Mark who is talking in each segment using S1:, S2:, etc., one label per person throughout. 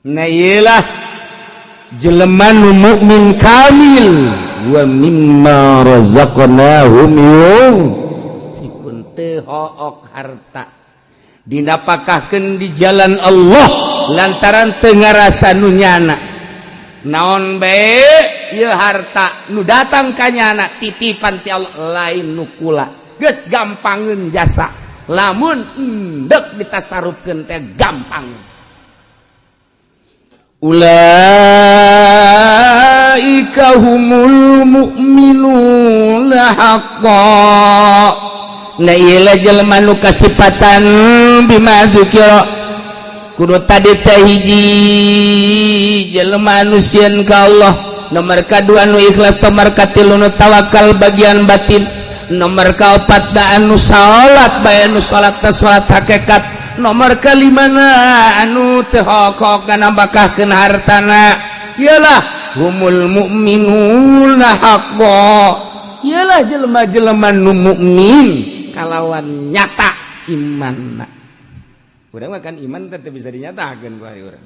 S1: Nailah jelema nu mukmin kamil wa mimma razaqnahum yunfiqun teu hook harta dinapakahkeun di jalan Allah lantaran teu ngarasa nu nyana naon bae ieu harta nu datang ka nyana titipan ti Allah lain nu kula geus gampangeun jasa lamun endek ditasarufkeun teh gampang. Ulaika humul mu'minuna haqqan. Na ieu jelema nu kasipatan bima dzikra kudu tadi teh hiji jelema nu sieun ka Allah, nomor kadua nu ikhlas, nomor katilu nu tawakal bagian batin, nomor kaopat da anu salat bae anu salat teh salat hakikat, nomor kalimana anu teu hok-hok nambahkeun hartana ialah humul mu'minuna haqqan. Ialah jelema-jelema nu mukmin kalawan nyata imanna. Urang mah kan iman teh bisa dinyatakeun ku ari urang.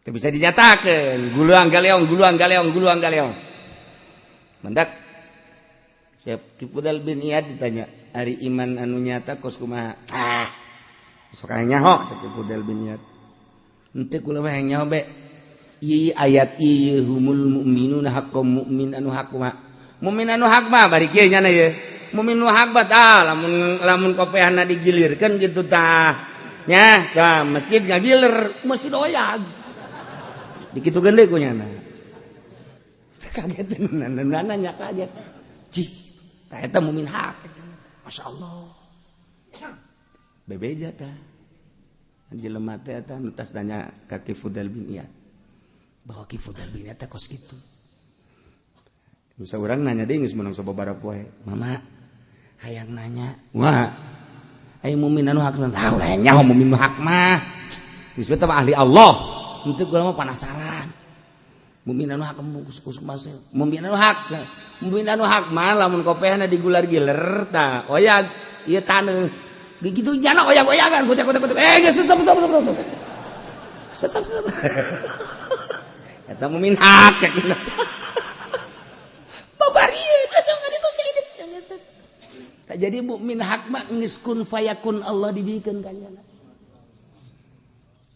S1: Teu bisa dinyatakeun, guluang galeong. Mendak Syekh Fudal bin Iyad ditanya, ari iman anu nyata kos kumaha? Sok nyaho Syekh Fudal bin Iyad. Henteu kula mah hayang nyaho be. Ieu ayat ieu humul mu'minuna haqqan mukmin anu hak kumaha? Mukmin anu hak mah bari kieu nya ye. Mukmin nu hak tah lamun kopehana digilirkeun kitu tah. Nya, tah masjid ngagiler, masjid oyag. Dikitukeun deui ku nyana. Kaget nana kaget. Cih, tah eta mukmin hak. Masyaallah. Bebeja tah. Jelema teh eta nu tas nanya ka Ki Fudal bin Iyad. Bahwa Ki Fudal bin Iyad teh kos kitu. Bisa urang nanya deui geus menang sababaraha poe. Mama, hayang nanya. Wah. Aya mukmin anu hak tah ulah nyaho mukmin nu hak mah. Geus teh ahli Allah. Henteu kula mah penasaran. Mukmin anu hak kusuk masih. Mukmin anu hak. Mukmin anu hak mah lamun kopehna digular-giler tah oyag ieu taneuh. Begitu jana oyag-oyagan kutek. Geus stop. Stop. Eta mukmin hak kitu. Babarieu langsung ka ditu sidit. Tak jadi mukmin hak mah geus kun fayakun Allah dibikeun ka nya.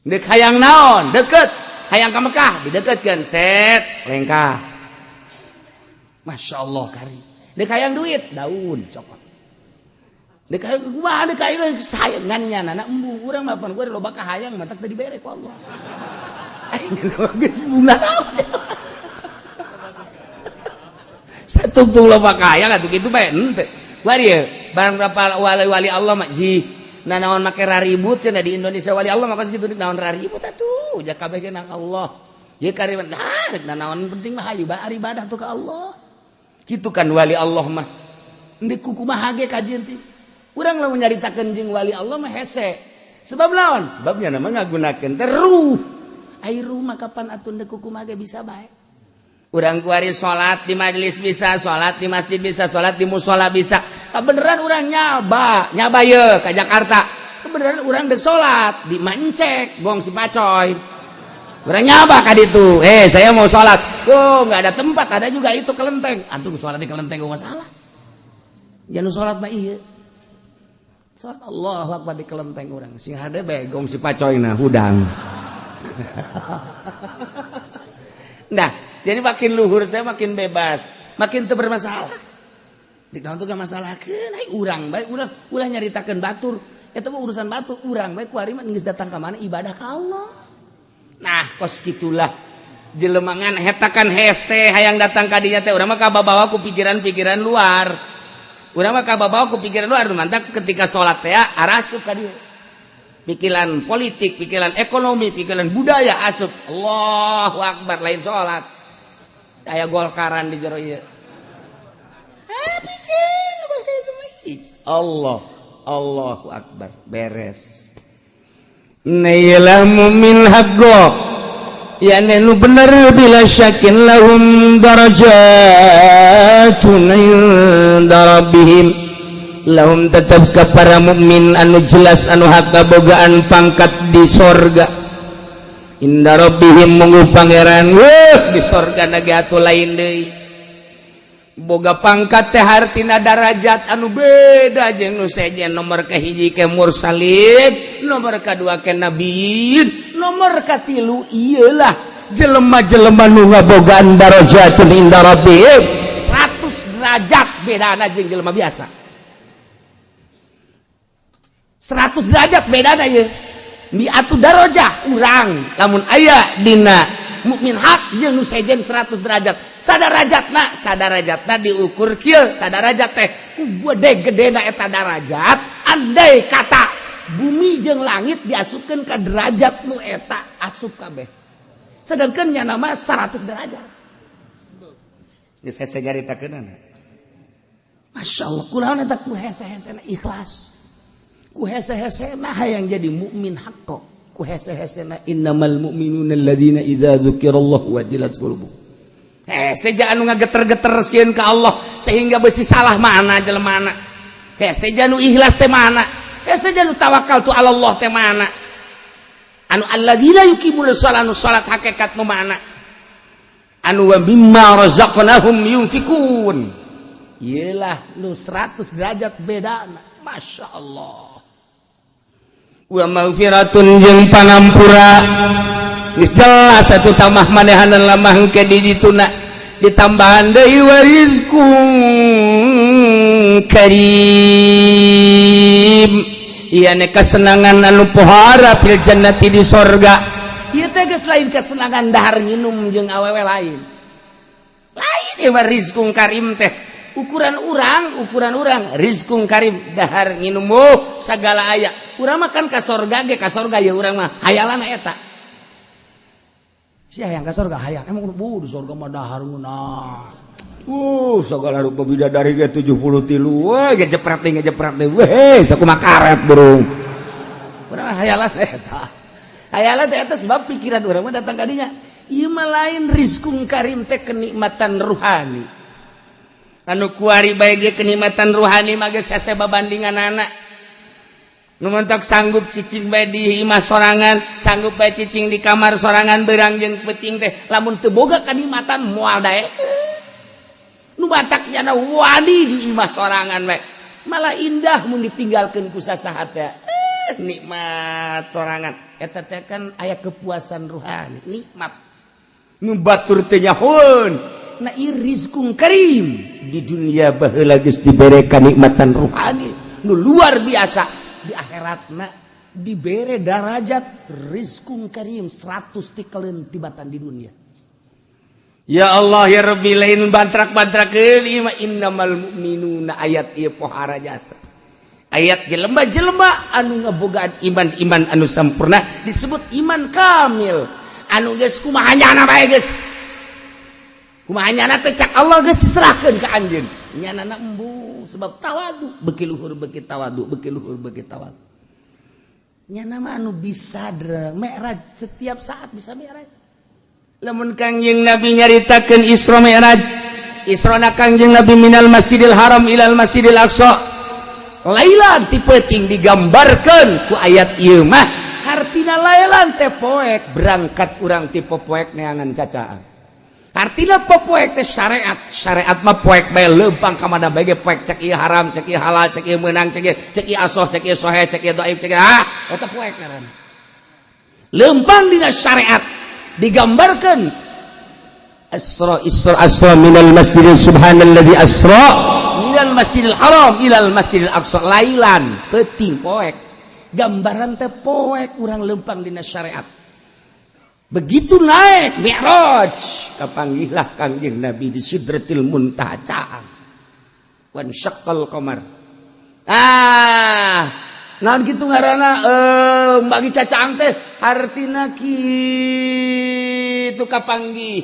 S1: Deuk hayang naon? Deukeut. Hayang ka Mekah dideketkeun set lengkah. Masyaallah kari. Deuk hayang duit daun cokot. Deuk hayang kumaha deuk hayang sayangan nya anak embung urang mah pan gua loba ka hayang mah tak teu dibere ku Allah. Aing geus bunga naon. Satungtung loba ka hayang atuh kitu bae henteu. Warieu barang berapa wali Allah mah ji na naon make raribut cenah di Indonesia wali Allah mah pasti kitu naon raribut atuh jak kabeh ke nang Allah ye kariman na naon penting mah hayu ibadah tuh ka Allah kitu kan wali Allah mah endeu kumaha ge kajian teh urang lamun nyaritakeun jeung wali Allah mah hese sebab naon sebabnya nama ngagunakeun teh ruh ai ruh mah kapan atuh endeu kumaha ge bisa bae. Urang kuari sholat di majelis bisa, sholat di masjid bisa, sholat di musola bisa. Kebeneran urang nyaba ye ke Jakarta. Kebeneran urang dek sholat di Mancek, gong si Pacoy. Urang nyaba ka ditu. Saya mau sholat. Oh, nggak ada tempat, ada juga itu kelenteng. Antum sholat di kelenteng gak masalah. Jangan sholat mah iya. Sholat Allahu Akbar di kelenteng urang. Sing hade bae gong si Pacoy na hudang. Nah, jadi makin luhur teh makin bebas, makin teu bermasalah. Dik naon teh gak masalahkeun, ai urang bae ulah nyaritakeun batur. Eta mah urusan batur, urang bae ku ari mah geus datang ka mana ibadah ka Allah. Nah, kos kitulah jelemangan eta kan hese hayang datang ka dinya teh urang mah kababawa ku pikiran-pikiran luar. Urang mah kababawa ku pikiran luar mantak ketika salat teh arasup ka dieu. Pikiran politik, pikiran ekonomi, pikiran budaya asup. Allahu Akbar lain salat. Aya golkaran di jero ieu. Allahu Akbar beres. Nailah mu'min haqqo. Ya nu bener bila syakin lahum darajatun inda rabbihim. Lahum tetap ke para mukmin anu jelas anu hak bogaan pangkat di sorga inda rabbihim munggu pangeran di sorga atuh lain deui boga pangkat teh hartina darajat anu beda jeung nu sejen nomor kahiji ke mursalin nomor kadua ke nabiin nomor katilu iyalah jelema-jelema nu ngabogaan darajatun inda rabbihim 100 derajat bedana jeung jelema biasa 100 derajat bedana ieu mi'atu darajah urang lamun aya dina mukmin hak jeung nu sejen 100 derajat sadarajatna diukur kieu sadarajat teh ku gede-gedena eta darajat andai kata bumi jeung langit diasupkeun ka derajat nu eta asup kabeh sedangkan nya nama 100 derajat geus hese nyaritakeunana masyaallah kunaon eta ku hese-hesena ikhlas ku hese-hesena hayang jadi mukmin haqqo ku hese-hesena innamal mu'minuna alladzina idza dzukirallahu wajilat qulubuhum seja anu ngageter-geter sieun ka Allah sehingga besi salah mana jelemana seja anu ikhlas teh mana seja anu tawakal tu Allah teh mana anu alladzina yuqimuna sholata salat hakikat nu mana anu wa mimma razaqnahum yunfikun iyalah nu 100 derajat bedana masyaallah wa maghfiratun jeung pangampura geus jelas atuh tamah manehanan lamah engke di dituna ditambahan deui warizqun karim ieu ne kesenangan anu pohara fil jannati di sorga ieu teh geus lain kesenangan dahar nginum jeung awewe lain ieu warizqun karim teh ukuran urang rizqun karim dahar nginum sagala aya urang mah kan ka sorga ge ka sorga ya urang mah hayalan eta sia hayang ka sorga hayang emang di sorga mah dahar ngeunah sagala rupa bidadari ge 73 we ngejepret we sakumaha karet burung urang hayalan eta sebab pikiran urang mah datang ka dinya ieu mah lain rizqun karim teh kenikmatan ruhani anu kuari bae ge kenikmatan ruhani mah geus hese babandinganana nu mentok sanggup cicing bae di imah sorangan sanggup bae cicing di kamar sorangan beurang jeung peuting teh lamun teu boga kanikmatan moal daekeun nu batak nyana wani di imah sorangan bae malah indah mun ditinggalkeun ku sasaha teh nikmat sorangan eta teh kan aya kepuasan ruhani nikmat nu batur teh nyahoun na rizqun karim di dunia baheula geus dibere kanikmatan ruhani nu luar biasa di akhiratna dibere darajat rizqun karim 100 tikaleun tibatan di dunia ya Allah ya Rabbi lain bantrak-bantrakeun ieu mah innamal mu'minuna ayat ieu pohara jasa ayat jelema-jelema anu ngabogaan iman anu sampurna disebut iman kamil anu geus kumaha nyana bae geus kumaha nyana teh cak Allah geus diserahkeun ka anjeun nyanana embu sebab tawadu beuki luhur beuki tawadu nyana mah anu bisa mi'raj setiap saat bisa mi'raj lamun Kangjeng Nabi nyaritakeun Isra Mi'raj Isrona Kangjeng Nabi minal Masjidil Haram ilal Masjidil Aqsa lailan ti peuting digambarkeun ku ayat ieu mah hartina lailan teh poek berangkat urang ti popoek neangan cacaan artina popoek teh syariat mah poek bae leumpang ka mana bae ge poek cek ieu haram cek ieu halal cek ieu meunang cek ieu asoh cek ieu sohe cek ieu dhaif cek eta poek ngaranna leumpang dina syariat digambarkeun asra minal masjidil subhanalladzi asra minal masjidil haram ilal masjidil aqsa lailan peuting poek gambaran teh poek urang leumpang dina syariat begitu naik mi'raj kapanggihlah Kangjeng Nabi di Sidratil Muntaha wan syaqqal qamar naon kitu ngaranna bagi cacaang teh hartina kitu kapanggih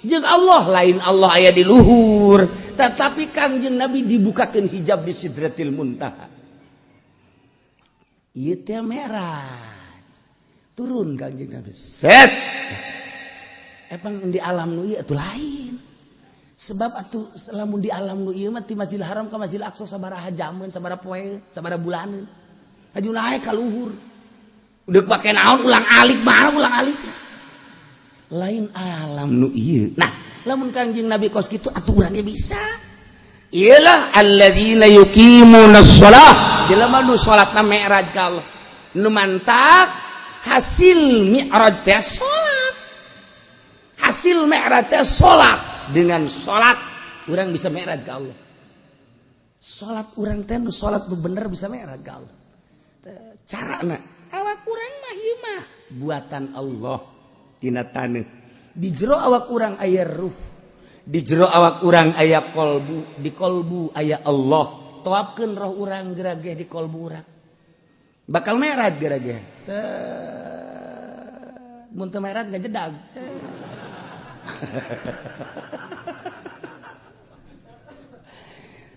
S1: jeung Allah lain Allah aya di luhur tetapi Kangjeng Nabi dibukakeun hijab di Sidratil Muntaha ieu teh mi'raj turun Kangjeng Nabi set emang di alam nu ieu atuh lain sebab atuh lamun di alam nu ieu mah ti Masjidil Haram ka Masjidil Aqsa sabaraha jameun sabaraha poe sabaraha bulaneun aju naek ka luhur udah pake naon ulang alik mana ulang alik lain alam nu ieu. Nah, lamun Kangjeng Nabi kos kitu atuh urang ge bisa. Ialah alladzina yuqimunas shalah, jelema nu salatna mi'raj ka Allah. Nu mantap hasil mi'raj teh salat. Hasil mi'raj teh salat. Dengan salat urang bisa mi'raj ka Allah. Salat urang teh nu salat nu bener bisa mi'raj ka Allah. Carana awak urang mah ieu mah buatan Allah tina taneuh. Di jero awak urang aya ruh, di jero awak urang aya kolbu, di kolbu aya Allah. Toapkeun roh urang gerage di kolbu urang, bakal merad gerage. Mun teu merad ngajedag.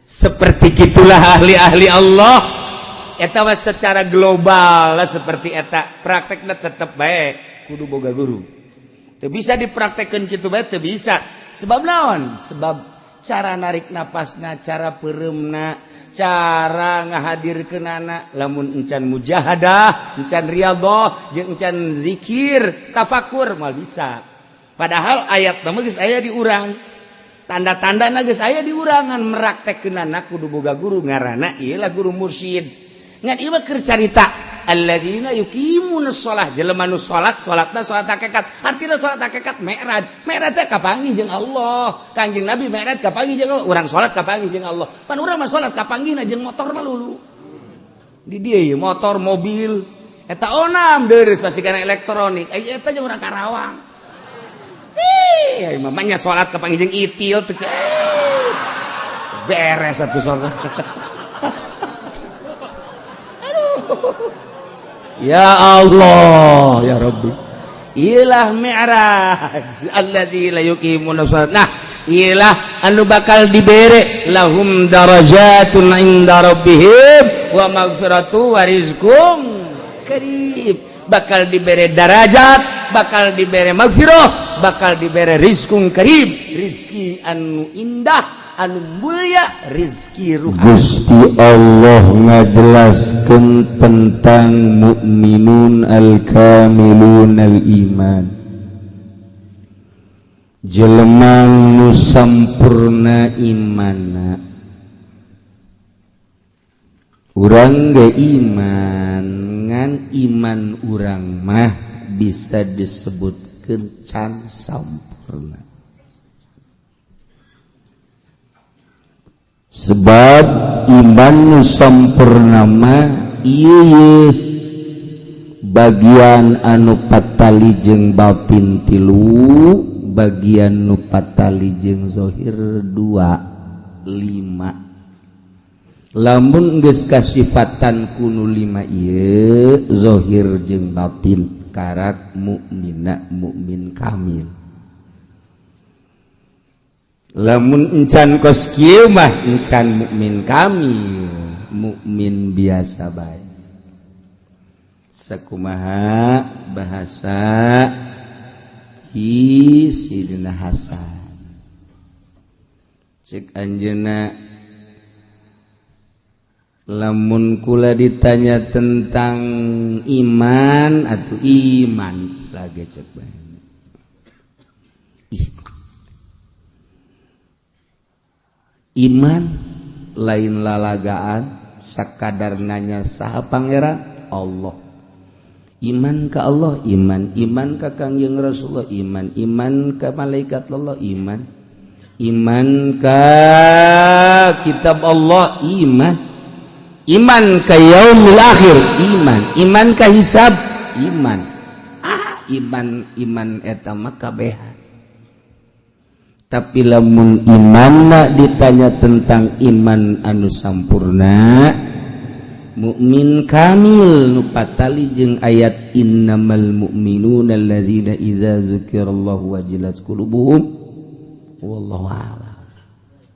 S1: Seperti gitulah ahli-ahli Allah. Eta mah secara global lah seperti eta. Praktekna tetep bae kudu boga guru. Teu bisa dipraktekkeun kitu bae teu bisa. Sebab naon? Sebab cara narik napasna, cara pereumna, cara ngahadirkeunana lamun encan mujahadah, encan riyadhah, jeung encan zikir, tafakur mal bisa. Padahal ayat mah geus aya di urang. Tanda-tandana geus aya di urangan, meraktekkeunana kudu boga guru ngaranna ieu lah guru mursyid. Ngan ieu mah keur carita alladzina yuqimunas shalah, jelema nu salatna salat hakikat. Artina salat hakikat mi'raj. Mi'raj teh kapanggih jeung Allah. Kangjeng Nabi mi'raj kapanggih jeung Allah. Urang salat kapanggih jeung Allah. Pan urang mah salat kapanggihna jeung motor mah lulu. Di dieu ieu motor, mobil eta onam deureus pasikeun elektronik. Eta jeung urang Karawang. Ih, mamanya salat kapanggih jeung itil teh. Beres atuh salat. Ya Allah, ya Rabbi. Iyalah mi'raj allazi la yuqimuna shalat. Nah, iyalah anu bakal dibere lahum darajatun inda rabbihim wa maghfiratu wa rizqun karim. Bakal dibere darajat, bakal dibere maghfirah, bakal dibere rizqun karim. Rizki anu indah, anu mulia, rizki ruhani. Gusti Allah ngajelaskeun tentang mukminun al-kamilun al-iman. Jelema nu sampurna imanna. Urang ge iman, ngan iman urang mah bisa disebutkeun can sampurna. Sebab iman nu sampurna mah ieu bagian anu patali jeung batin tilu, bagian nu patali jeung zahir 2 5. Lamun geus kasifatan kunu 5 ieu zahir jeung batin karak mukminna mukmin kamil. Lamun encan kos kieu mah encan mukmin kamil, mukmin biasa bae. Sakumaha bahasa hi Sidina Hasan. Cek anjeunna lamun kula ditanya tentang iman atau iman lagi cek bae. Iman lain lalagaan, sakadar nanya saha pangeran Allah. Iman ka Allah, iman ka Kangjeng Rasulullah, iman ka malaikat Allah, iman ka kitab Allah, iman ka yaumil akhir, iman ka hisab, iman eta mah kabehan. Tapi lamun imanna ditanya tentang iman anu sampurna, mukmin kamil nu patali jeung ayat innamal mu'minuna alladzina idza dzukirallahu wajilat qulubuhum wallahu a'lam.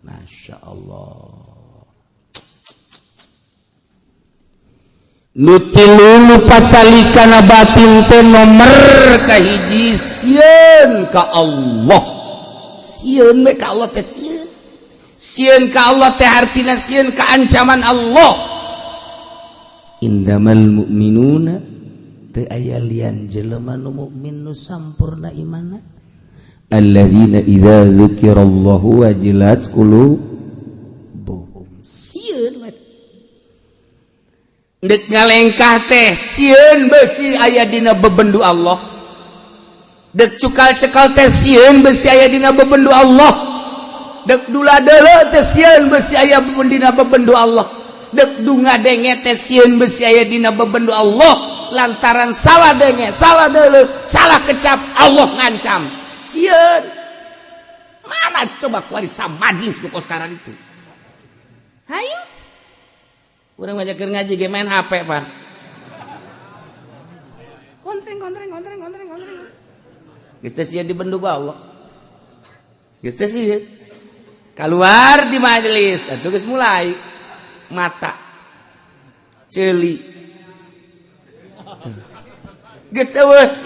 S1: Masyaallah. Nu tilu nu patali kana batin teh nomer kahiji sieun ka Allah. Sieun we ka Allah teh sieun ka Allah teh artina sieun ka ancaman Allah. Indamal mu'minuna teu aya lian jelema nu mukmin nu sampurna imanna alladzina idza dzukirallahu wajilat qulubuhum sieun dek ngalengkah teh sieun beusi aya dina bebendu Allah dek cukal-cekal teh sieun beusi aya dina bebendu Allah dek dula deuleu teh sieun beusi aya dina bebendu Allah dek dunga denge teh sieun beusi aya dina bebendu Allah lantaran salah denge salah deuleu salah kecap Allah ngancam sieun mana coba kuari samajlis nu sekarang itu hayu urang ngajakeun ngaji ge main HP Pak kontreng geus teh sieun dibendu ku Allah geus teh sieun keluar di majelis atuh geus mulai mata ceuli geus eueuh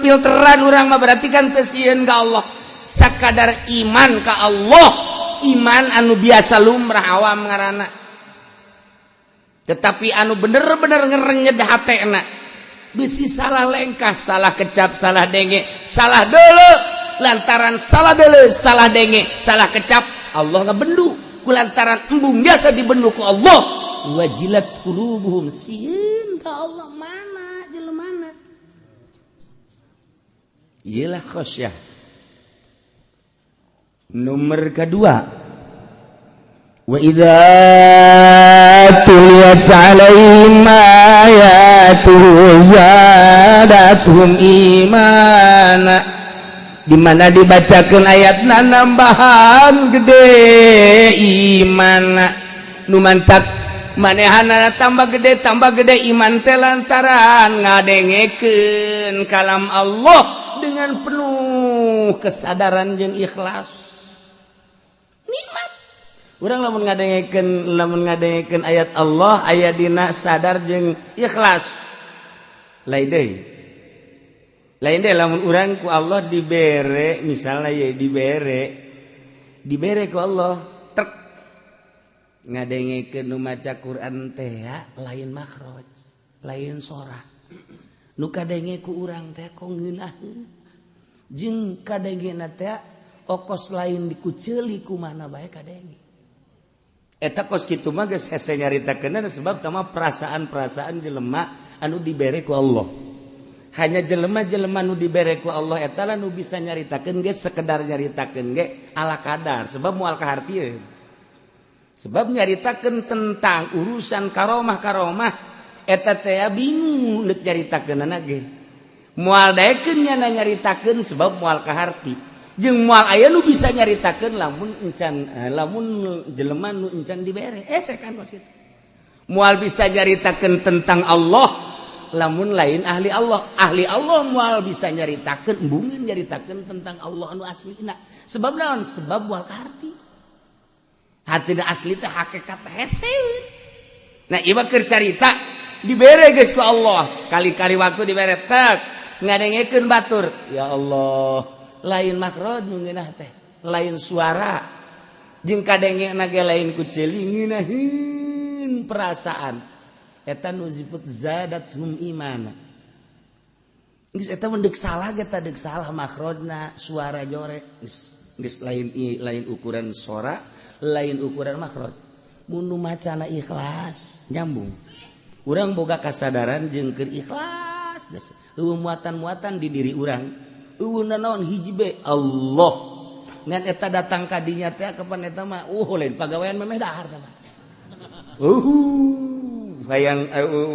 S1: filteran urang mah berarti kan teu sieun ka Allah sakadar iman ka Allah iman anu biasa lumrah awam ngaranna tetapi anu bener-bener ngerenyed hatena bisi salah lengkah salah kecap salah denge salah deuleu lantaran salah deuleu salah denge salah kecap Allah ngabendu kulantaran embung biasa dibendu ku Allah wajilat qulubuhum sieun ka Allah mana jelemana iyalah khosyah nomor kedua wa idza tuliyat alaihim ayatuhu zadatuhum imana di mana dibacakeun ayatna nambahan gede iman nu mantak manehana tambah gede iman teh lantaran ngadengekeun kalam Allah dengan penuh kesadaran jeung ikhlas nikmat urang lamun ngadengekeun ayat Allah aya dina sadar jeung ikhlas lain deui lamun urang ku Allah dibere misalnya ya dibere ku Allah trek ngadengekeun nu maca Quran teh lain makhraj lain sora nu kadenge ku urang teh kok ngeunaheun jeung kadengena teh okos lain dikuceuli kumaha bae kadenge eta kos kitu mah geus hese nyaritakeunna sebab tama perasaan-perasaan jelema anu dibere ku Allah hanya jelema-jelema nu dibere ku Allah eta lah nu bisa nyaritakeun ge sekedar nyaritakeun ge ala kadar sebab moal kahartieun sebab nyaritakeun tentang urusan karomah eta teh bingung neuk nyaritakeunana ge moal daekeun nya nyaritakeun sebab moal kaharti jeung moal aya nu bisa nyaritakeun lamun jelema nu encan dibere saya kan maksud moal bisa nyaritakeun tentang Allah lamun lain ahli Allah moal bisa nyaritakeun embungeun nyaritakeun tentang Allah anu aslina sebab naon sebab moal kaharti hartina asli teh hakikat hese nah ieu mah keur carita dibere geus ku Allah sekali-kali waktu dibere tek ngadengekeun batur ya Allah lain makhraj nu ngeunah teh lain suara jeung kadengena ge lain ku ceuli ngeunaheun perasaan eta nu disebut zadathum imana geus eta mah deuk salah ge tah deuk salah makhrajna suara jorek geus lain ukuran suara lain ukuran makhraj mun nu macana ikhlas nyambung urang boga kasadaran jeung keur ikhlas eueuh muatan-muatan di diri urang eueuh naon hiji bae Allah ngan eta datang ka dinya teh kapan eta mah lain pagawean memeh dahar teh mah sayang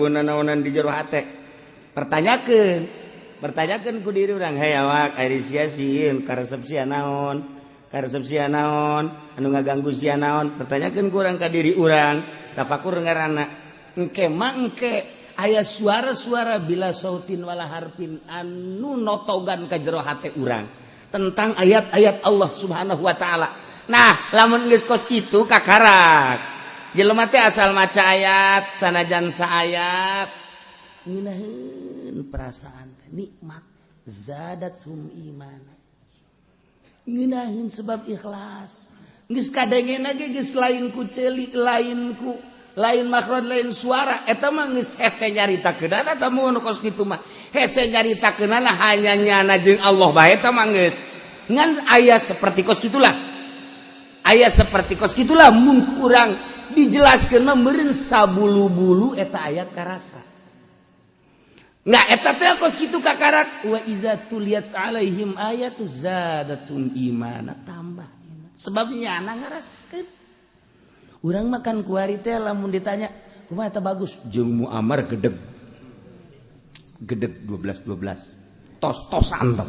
S1: naonan di jero hate pertanyakeun ku diri urang hey awak ari sia sieun karesep sia naon anu ngaganggu sia naon pertanyakeun ku urang ka diri urang tafakur ngaranna engke aya suara-suara bila sautin wala harfin anu notogan ka jero hate urang tentang ayat-ayat Allah Subhanahu wa taala nah lamun geus kos kitu kakarak jelema teh asal maca ayat sanajan saayat ngeunaheun perasaan nikmat zadathum imana ngeunaheun sebab ikhlas geus kadengena ge geus lain ku ceuli lain ku lain makhraj lain suara eta mah geus hese nyaritakeunana eta mun kos kitu mah hese nyaritakeunana hanya nyana jeung Allah bae eta mah geus ngan aya seperti kos kitulah mun urang dijelaskeun mah meureun sabulu-bulu eta ayat karasa nah eta teh kos kitu kakarak wa iza tuliyat alaihim ayatu zadatsum imana tambah iman sebabnya ana ngarasakeun urang makan kuari teh lamun ditanya kumaha eta bagus jeung Muammar gedeg 12 tos-tosan teh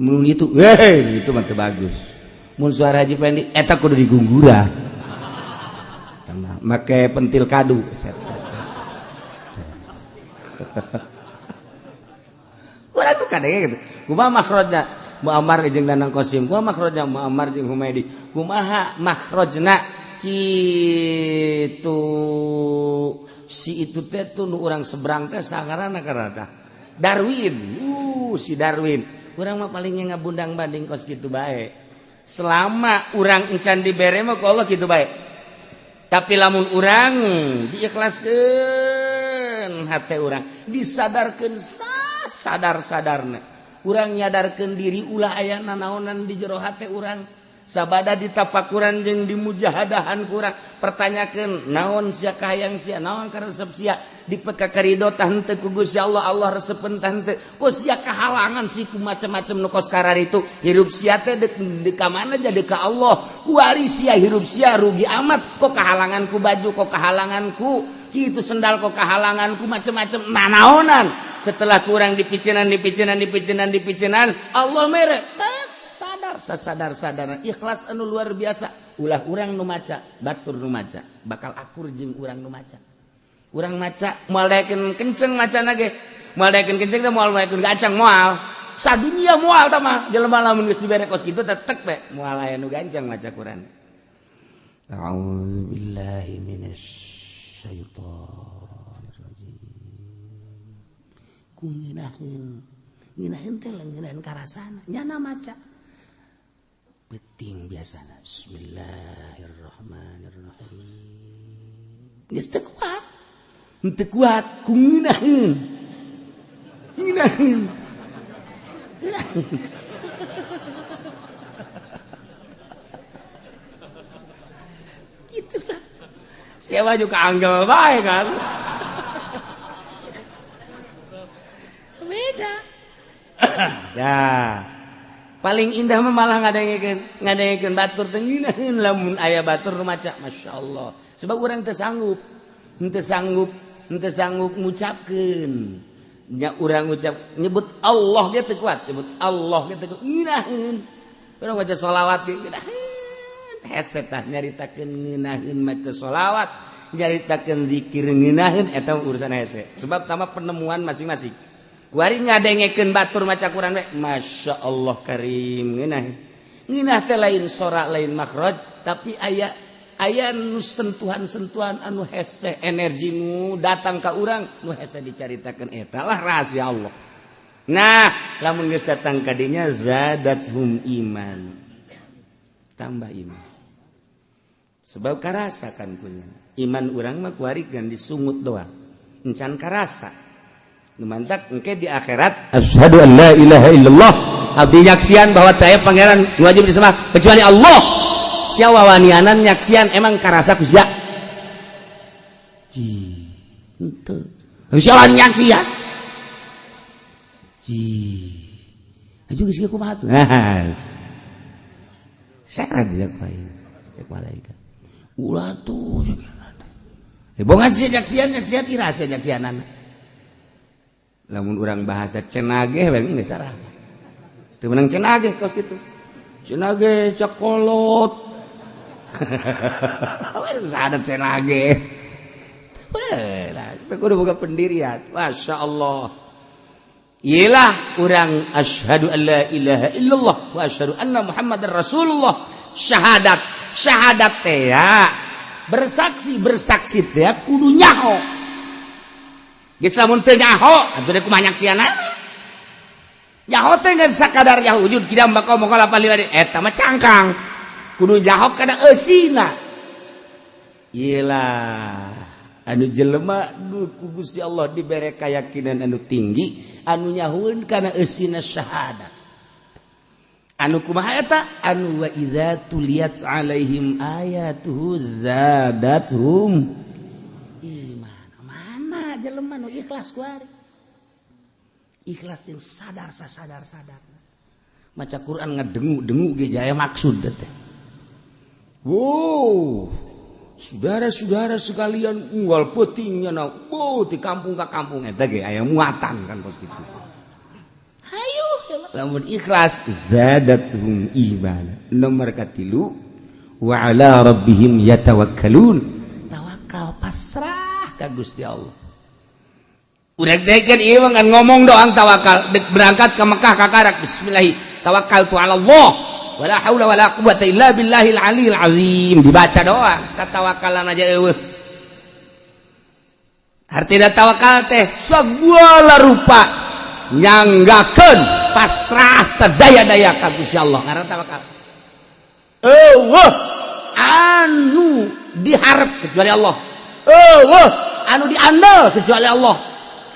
S1: mun itu itu mah teu bagus mun suara Haji Pendi eta kudu digunggura make pentil kadu set urang tuh kadang gitu kumaha makhrajna Muammar jeung Danang Qasim kumaha makhrajna Muammar jeung Humaydi kumaha makhrajna kitu si itu teh tuh nu urang seberang teh sangaranna karata Darwin si Darwin urang mah paling ngabundang banding kos kitu bae selama urang encan dibere mah ku Allah kitu bae tapi lamun urang diikhlaskeun hate urang disadarkeun sadar-sadarna urang nyadarkeun diri ulah aya nanaonan di jero hate urang sabada ditafakuran jeung dimujahadahan ku urang pertanyakeun naon sia kahayang sia naon karesep sia dipeka karidho tah henteu ku Gusti Allah resepeun tah henteu ku sia kahalangan si ku macam-macam nu kos karar itu hirup sia teh deuk ka mana jadi ka Allah kuari sia hirup sia rugi amat kok kahalangan ku baju kok kahalangan ku kitu sendal kok kahalangan ku macam-macam nanaonan setelah kurang dipicinan Allah mere tak sadar ikhlas anu luar biasa ulah urang nu maca batur nu maca bakal akur jeung urang nu maca urang maca moal daekeun kenceng macana ge moal daekeun kenceng teh moal daekeun gancang moal sadunya moal tah mah jelema lamun geus dibere kos kitu teh tek we moal aya nu gancang maca Quran a'udzubillahi minasyaitonir nginaheun teh nginaheun karasana nyana maca penting biasana bismillahirrahmanirrahim geus teu kuat ku nginaheun gitu lah siapa juga anggel bae kan beda ya paling indah mah malah ngadengekeun batur teh nginaheun lamun aya batur nu maca masyaallah sebab urang teu sanggup ngucapkeun nya urang ngucap nyebut Allah ge teu kuat nginaheun urang maca sholawat ge nginaheun hese tah nyaritakeun nginaheun maca sholawat nyaritakeun zikir nginaheun eta urusan hese sebab tama penemuan masing-masing kuari ngadengekeun batur maca Quran we masyaallah karim ngeunah teh lain sora lain makhraj tapi aya nu sentuhan-sentuhan anu hese energi nu datang ka urang nu hese dicaritakeun eta lah rahasia Allah nah lamun geus datang ka dinya zadathum iman tambah iman sebab karasakan punya iman urang mah kuari gan disungut doang encan karasa numantak engke di akhirat asyhadu an la ilaha illallah abdi nyaksian bahwa teu pangeran wajib disembah kecuali Allah sia wawanianan nyaksian emang karasa ku sia henteu sia nyaksian aju geus kumaha tuh saya cek malaikat ulah tuh bongan sia nyaksian ira sia nyaksianana lamun urang bahasa cenage we geus sarah teu meunang cenage kos kitu cenage cakolot wes ada cenage teu kudu boga pendirian masyaallah iyalah urang asyhadu an la ilaha illallah wa asyhadu anna muhammadar rasulullah syahadat teh ya bersaksi teh kudu nyaho geus lamun teu nyaho atuh deuk kumaha nyaksianana nyaho teh geus sakadar nyaho wujud kidam bakal moga lapal lila eta mah cangkang kudu nyaho kana eusina Iyalah anu jelema ku Gusti Allah dibere keyakinan anu tinggi anu nyahueun kana eusina syahadat anu kumaha eta anu wa idza tuliyat alaihim ayatuhu zadatuhum iman mana jelema nu ikhlas kuari ikhlas jeung sadar maca Quran ngadengu-dengu ge jaya maksud teh wow saudara-saudara sekalian unggal peutingnya na di kampung ka kampung eta ge aya muatan kan pos kitu. Hayu lamun ikhlas zadatuhum iman. Nomor katilu wa ala rabbihim yatawakkalun. Tawakal pasrah ka Gusti Allah. Udah dekeun ieu ngan ngomong doang tawakal dek berangkat ke Mekah kakarak bismillah tawakkaltu ala Allah. Wala haula wala quwwata illa billahil aliyil azim dibaca doang katawakalan aja eueuh artina tawakal teh sagala rupa nyanggakeun pasrah sadaya-daya ka Gusti Allah ngaran tawakal eueuh anu diharap kecuali Allah eueuh anu diandel kecuali Allah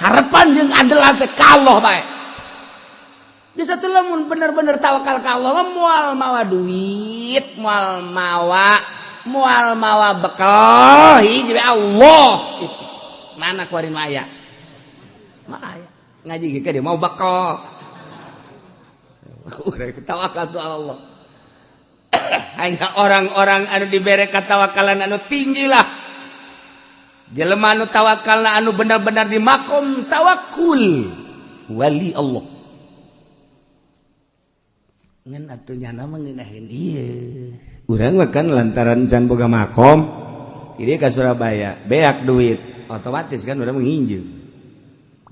S1: harapan jeung andelan teh ka Allah bae. Bisa tuh lamun bener-bener tawakal ka Allah moal mawa duit, moal mawa bekal hiji Allah. Mana kuarin aya? Mah aya. Ngaji ge dia mau bekal. Urang tawakal tu Allah. Hanya orang-orang anu dibere katawakalan anu tinggi lah. Jelema anu tawakalna anu benar-benar di makom tawakul wali Allah. Ngan atunya nama ngeunaheun ieu. Urang mah kan lantaran can boga makom, ieu ka Surabaya, beak duit, otomatis kan urang nginjem.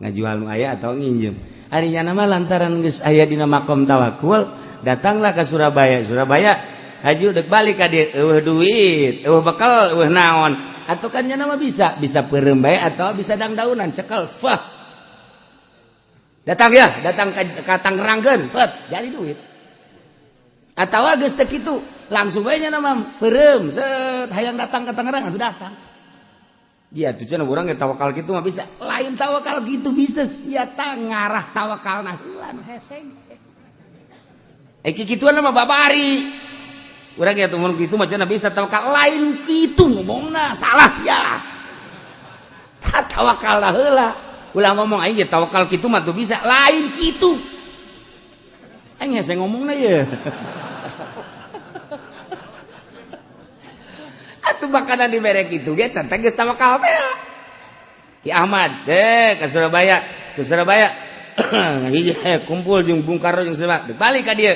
S1: Ngajual nu aya atau nginjem. Ari nya nama lantaran geus aya dina makom tawakul, datanglah ke Surabaya. Surabaya haji udah balik ka dieu, eueuh duit, eueuh bekal, eueuh naon. Atuh kan nya nama bisa peureum bae atau bisa dangdaunan cekel. Fah. Datang ka Tangerangkeun, fet, jadi duit. Atau geus teh kitu langsung bae nya nama peureum set hayang datang ka Tangerang atuh datang. Dia tuh cenah urang ge tawakal kitu mah bisa. Lain tawakal kitu bisa sia tah ngarah tawakalna heula nu heseng. Kituan mah babari. Urang ge mun kitu mah cenah bisa tawakal lain kitu ngomongna salah sia. Tah tawakalna heula. Ulah ngomong aing ge tawakal kitu mah tuh bisa lain kitu. Aing hese ngomongna ye. Atuh makanan dibere kitu ge teh geus tawakal teh. Ki Ahmad ke Surabaya. Hiji kumpul jeung Bung Karno jeung sabab balik ka dieu.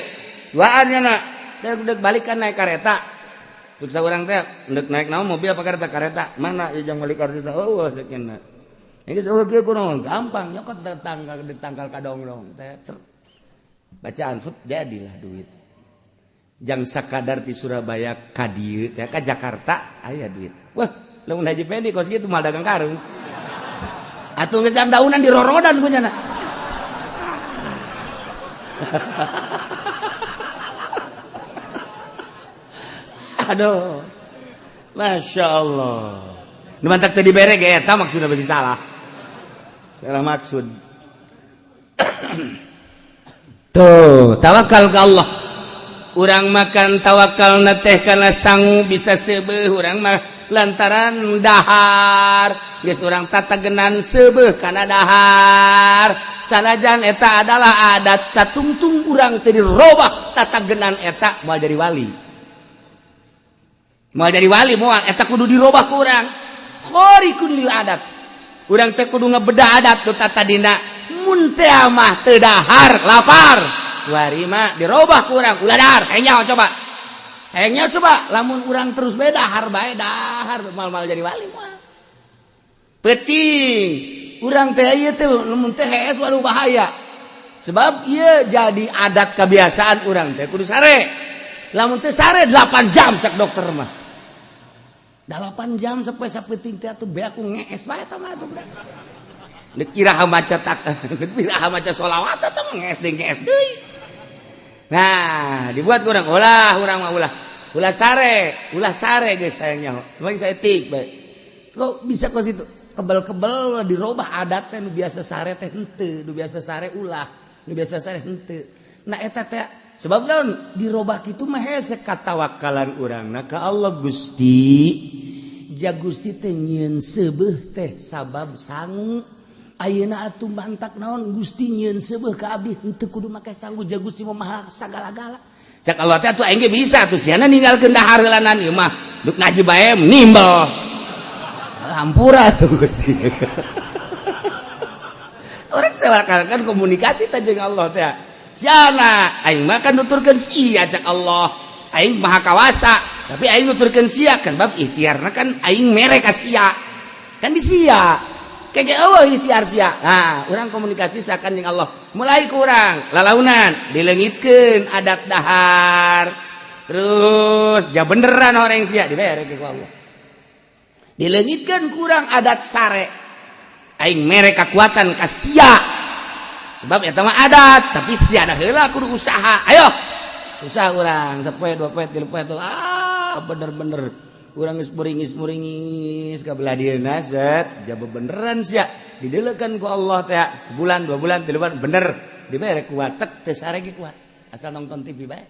S1: Duaan nya dek balikan naik kareta. Duk saurang teh dek naik naon mobil apa kareta? Mana jeung balik kareta? Oh sakeuna. Geus kieu kunaon gampang nyokot tanggal kadong-dong teh. Bacaan fut jadilah duit. Jang sakadar di Surabaya ka dieu teh ka Jakarta aya duit. Wah, lamun Haji Pendi kos kitu mal dagang karung. Atuh geus dangdaunan di rorodan ku nya. Aduh. Masya Allah. Nu mantak teu dibere ge eta maksudna beuki salah. Salah maksud. Tuh, tawakal ka Allah. Urang makan tawakal na teh kana sangu bisa seubeuh urang mah lantaran dahar geus urang tatagenan seubeuh kana dahar sanajan eta adalah adat satungtung urang teu dirobah tatagenan eta moal jadi wali moal eta kudu dirobah ku urang khariqun lil adat urang teh kudu ngabedah adat tu tata dina mun teh mah teu dahar lapar warima dirobah kurang ulah dahar hayang coba lamun urang terus beda dahar bae dahar mal jadi wali moal penting urang teh ieu teh lamun teh hees waduh bahaya sebab ieu jadi adat kebiasaan urang teh kudu sare lamun teh sare 8 jam cek dokter mah 8 jam sampai sapenting teh atuh beak ku ngees bae eta mah atuh nek iraha maca sholawat eta mah ngees deui. Nah, dibuat urang mah ulah. ulah sare guys sayangnya. Bagi saya tik baik. Kok bisa kok situ kebel-kebel dirobah adatnya nu biasa sare teh henteu, nu biasa sare ulah, nu biasa sare henteu. Nah eta teh sebab naon dirobah kitu mah hese katawakkalan urangna ka Allah Gusti. Ja Gusti teh nyieun seubeuh teh sabab sangu. Ayeuna atuh mantak naon Gusti nyieun seubeuh ka abdi henteu kudu make sangu ja Gusti mah maha sagala-gala. Cak Allah teh atuh aing ge bisa atuh siana ninggalkeun dahar heulanan ieu mah duk ngaji bae nimbel. Hampura tuh Gusti. Orang sewakan komunikasi teh jeung Allah teh. Siana aing mah kan nuturkeun sia cak Allah. Aing maha kawasa, tapi aing nuturkeun sia kan bab ikhtiarna kan aing mere ka sia. Kan di sia. Kege eueuh ikhtiar sia. Nah, urang komunikasi sakan jeung Allah. Mulai ku urang lalaunan dileungitkeun adat dahar. Terus ja beneran horeng sia dibere ku Allah. Dileungitkeun kurang adat sare. Aing mere kakuatan ka sia. Sebab eta mah adat, tapi sia da heula kudu usaha. Ayo. Usaha urang 1 poe 2 poe 3 poe tuh. Bener-bener urang geus muringis ka belah dieuna set, jaba beneran sia. Dideulekeun ku Allah teh sebulan 2 bulan 3 bulan bener dibere kuat tek teh sare ge kuat. Asal nonton TV bae.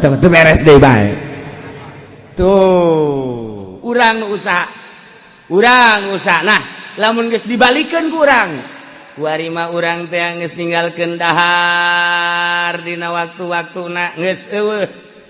S1: Teu beres deui bae. Tuh, urang nu usaha. Nah, lamun geus dibalikeun ku urang. Kuari mah urang teh geus ninggalkeun dahar dina waktu-waktuna geus eueuh.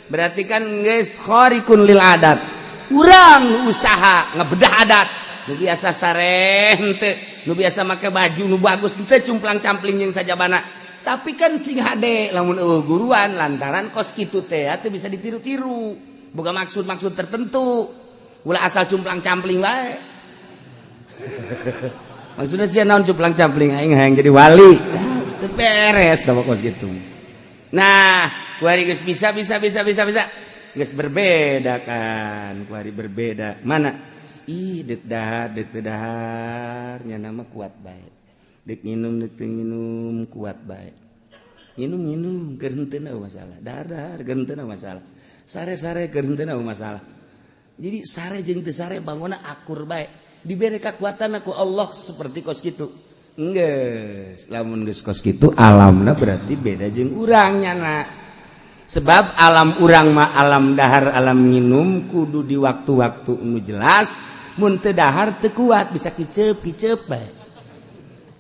S1: Berarti kan geus khariqun lil adat. Urang usaha ngebedah adat. Nu biasa sare henteu, nu biasa make baju nu bagus teh cumplang-campling jeung sajabana. Tapi kan sing hade lamun eueuh guruan lantaran kos kitu teh teu bisa ditiru-tiru. Boga maksud-maksud tertentu. Ulah asal cumplang-campling wae. Maksudnya sia naon cumplang-campling aing hayang jadi wali. Teu beres da kos kitu. Nah, kuari geus bisa. Geus berbeda kan. Kuari berbeda. Mana? Deuk dahar nya nama kuat bae. Deuk nginum kuat bae. Nginum keur henteu masalah. Dahar keur henteu masalah. Sare-sare keur henteu masalah. Jadi sare jeung teu sare bangunna akur bae. Diberi kekuatan aku Allah seperti kos kitu. Enggeus, lamun geus kos kitu alamna berarti beda jeung urang nyana. Sebab alam urang mah alam dahar, alam nginum kudu di waktu-waktu nu jelas. Mun teu dahar teu kuat bisa kiceup bae.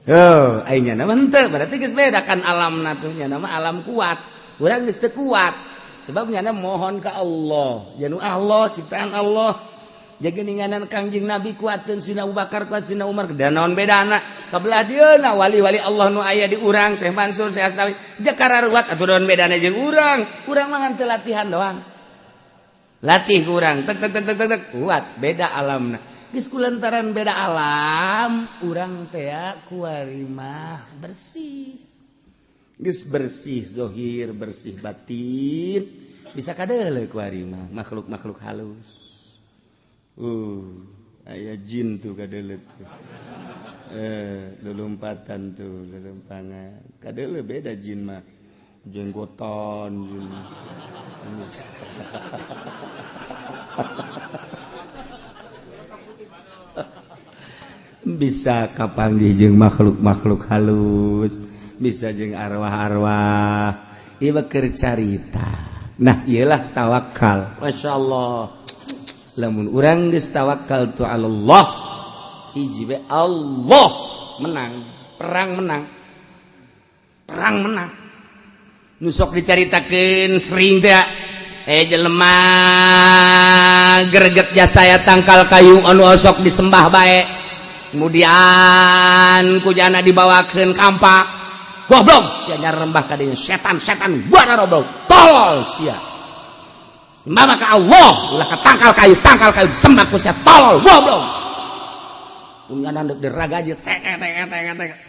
S1: Oh, aing nya mah henteu, berarti geus beda kan alamna tuh nya mah alam kuat. Urang geus teu kuat. Sebab nya mohon ka Allah. Janu Allah ciptaan Allah. Jaga ninganan Kangjeng Nabi kuateun Sina Abu Bakar kuat Sina Umar da naon bedana kabelah dieuna wali-wali Allah nu aya di urang Syekh Mansur Syekh Asnawi jakararuat atuh naon bedana jeung urang mah ngan teu latihan doang latih ku urang tek kuat beda alamna geus kulantaran beda alam urang teh kuari mah bersih geus bersih zahir bersih batin bisa kadeuleu kuari mah makhluk-makhluk halus. Aya jin tuh kadeuleu tuh. Lulumpatan tuh, lelumpangan. Kadeuleu beda jin mah. Jenggotan jin. Bisa kapanggih jeung makhluk-makhluk halus, bisa jeung arwah-arwah. Ieu keur carita. Nah, iyalah tawakal. Masyaallah. Lamun urang geus tawakal tu Allah hiji we Allah menang perang menang nu sok dicaritakeun sering teh jelema greget jasa tangkal kayu anu osok disembah bae kemudian kujana dibawakeun kampak goblok sia nyarembah ka dieu setan buana goblok tolol sia sembah ka Allah ulah ka tangkal kayu sembah ku sia tolol goblok punya nandek deraga aja tek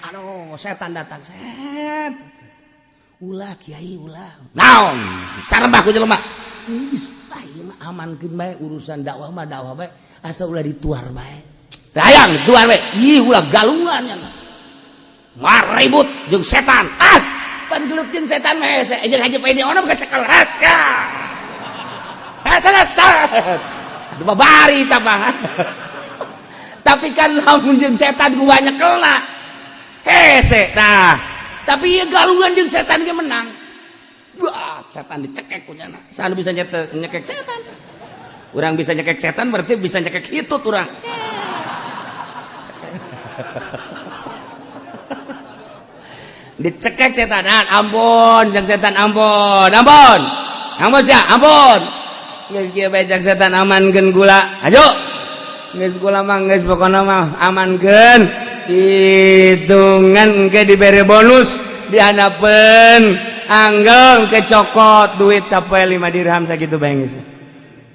S1: aduh setan datang ulah kiai ulah naon sarembah ku jelema geus ieu mah amankeun bae urusan dakwah bae asa ulah dituar bae hayang dituar bae ieu ulah galungan nya mah ribut jeung setan setan gelut jeung setan mah hese jeung haji pede ona bukan cekelat ya aduh babari tah mah tapi kan lamun jeung setan ku banyak kelna hese tah tapi ieu galungan jeung setan ge menang wah setan dicekek ku nya sana bisa nyekek setan urang bisa nyekek setan berarti bisa nyekek hitut urang dicekek setanan ampun jeung setan ampun sia ampun geus kieu bae jeung setan amankeun gula ajo geus gula mah geus pokona mah amankeun hitungan ke dibere bonus dihandapkeun anggel kecokot duit sampai 5 dirham sakitu bae geus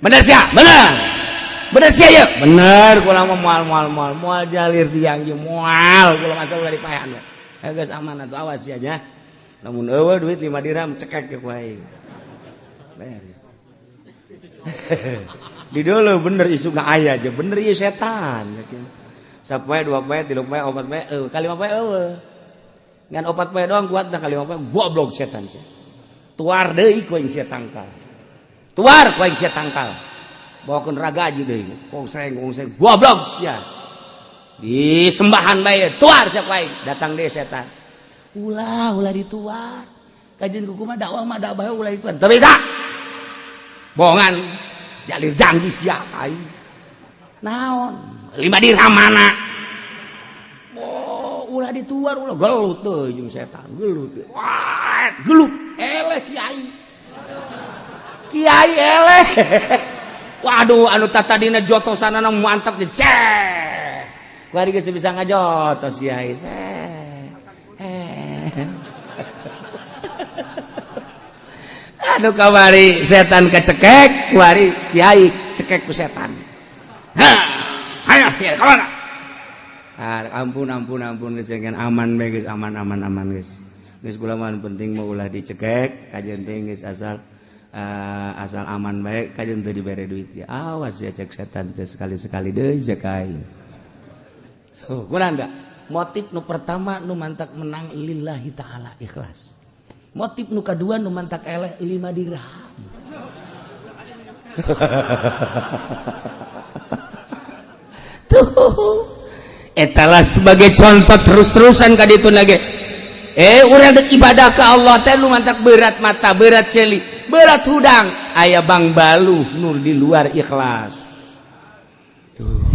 S1: bener sia ya bener kula mah moal jalir tiang ieu moal kula masa ulah dipaehan we geus aman atuh awas ya nya lamun eueuh duit 5 dirham cekek ke ku aing beres di dulu bener isuna aya aja bener ieu setan sapoe 2 poe 3 poe 4 poe kali 5 poe eueuh ngan 4 poe doang kuat dah kali 5 poe goblok setan sia tuar deui ku aing sia tangkal bawakeun ragaji deui kongseng goblok sia di sembahan bae tuar sia ku aing datang deui setan ulah dituar kajian kumaha dakwah mah da bae ulah dituar teu bisa bohongan jalir janji sia aing naon 5 dirham mana ulah dituar ulah gelut teuy jeung setan gelut eleh kiai eleh waduh anu tatadina jotosanana mantap je cek bari geus bisa ngajotos kiai aduh kabari setan kecekek wari kiai cekek ku setan ayo kiai kamana ampun geus aman bae geus aman geus kula mah penting mah ulah dicekek kajian teh geus asal aman baik kajian teu dibere duit ya awas ya cek setan teh sekali-sekali deui cek aing kurang motif nu pertama nu mantak menang lillahi ta'ala ikhlas motif nu kadua nu mantak eleh 5 dirham tuh etalah sebagai contoh terus-terusan ka ditu nage urang dek ibadah ka Allah teh nu mantak berat mata berat celi berat hudang aya bang baluh nur di luar ikhlas tuh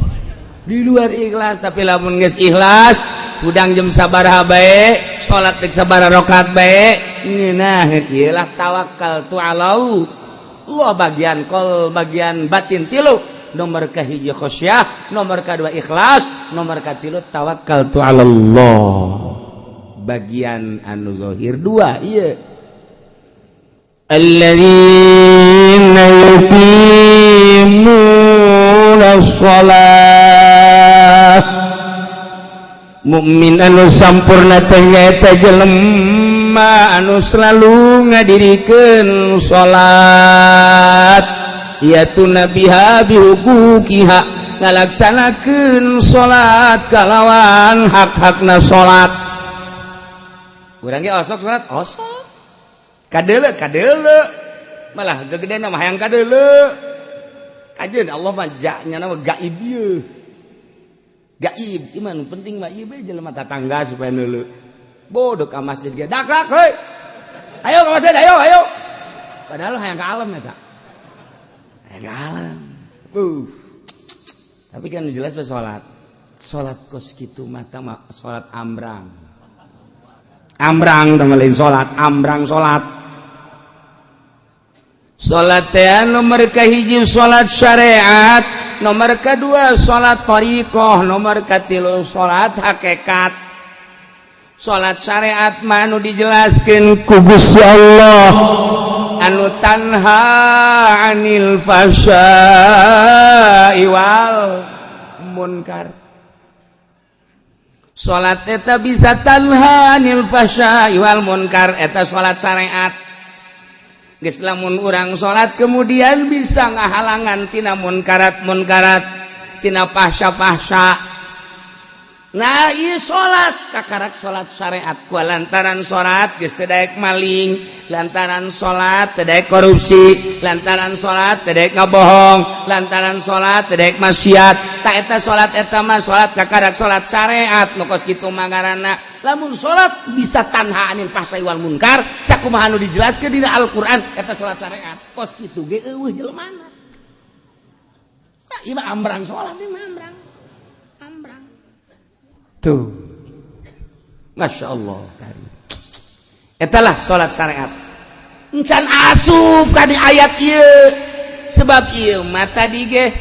S1: di luar ikhlas tapi lamun geus ikhlas hudang jam sabaraha bae salat teh sabaraha rakaat bae ngeunah kieu lah tawakkaltu ala Allah bagian kol bagian batin tilu nomor kahiji khosyah nomor kedua ikhlas nomor katilu tawakkaltu ala Allah bagian anu zahir 2 ieu alladzina yuqimuna shalah mukmin anu sampurna teh nyaeta jelema anu selalu ngadirikeun salat yatuna biha bihuquqiha ngalaksanakeun salat kalawan hak-hakna salat urang ge osok salat osok kadeule malah gegedena mah hayang kadeule kajeun Allah mah nya nama gaib ieu gaib iman penting mah ieu bae jelema tatangga supaya neuleu bodoh ka masjid ge dak heuy ayo ka masjid ayo padahal hayang ka alam eta hayang ka alam tapi kan jelas bae salat kos kitu mah salat ambrang temen salat ambrang salat teh nomor kahiji salat syariat nomor kedua salat thariqah nomor katilu salat hakikat salat syariat mah anu dijelaskeun ku Gusti Allah anu tanha 'anil fasya'i wal munkar salat eta bisa tanha 'anil fasya'i wal munkar eta salat syariat geus lamun urang salat kemudian bisa ngahalangan tina munkarat tina fahsya Nah ieu salat kakarak salat syariat ku lantaran salat geus teu daek maling, lantaran salat teu daek korupsi, lantaran salat teu daek ngabohong, lantaran salat teu daek maksiat. Ta eta salat eta mah salat kakarak salat syariat nu kos kitu mah ngaranna. Lamun salat bisa tanha anil fahsai wal munkar sakumaha nu dijelaskeun dina Al-Qur'an eta salat syariat. Kos kitu ge eueuh jelemana. Nah, ieu mah ambrang salat ieu mah ambrang. Tuh, masya Allah. Etalah salat syariat. Encan asup ka di ayat ieu, sebab ieu mata dige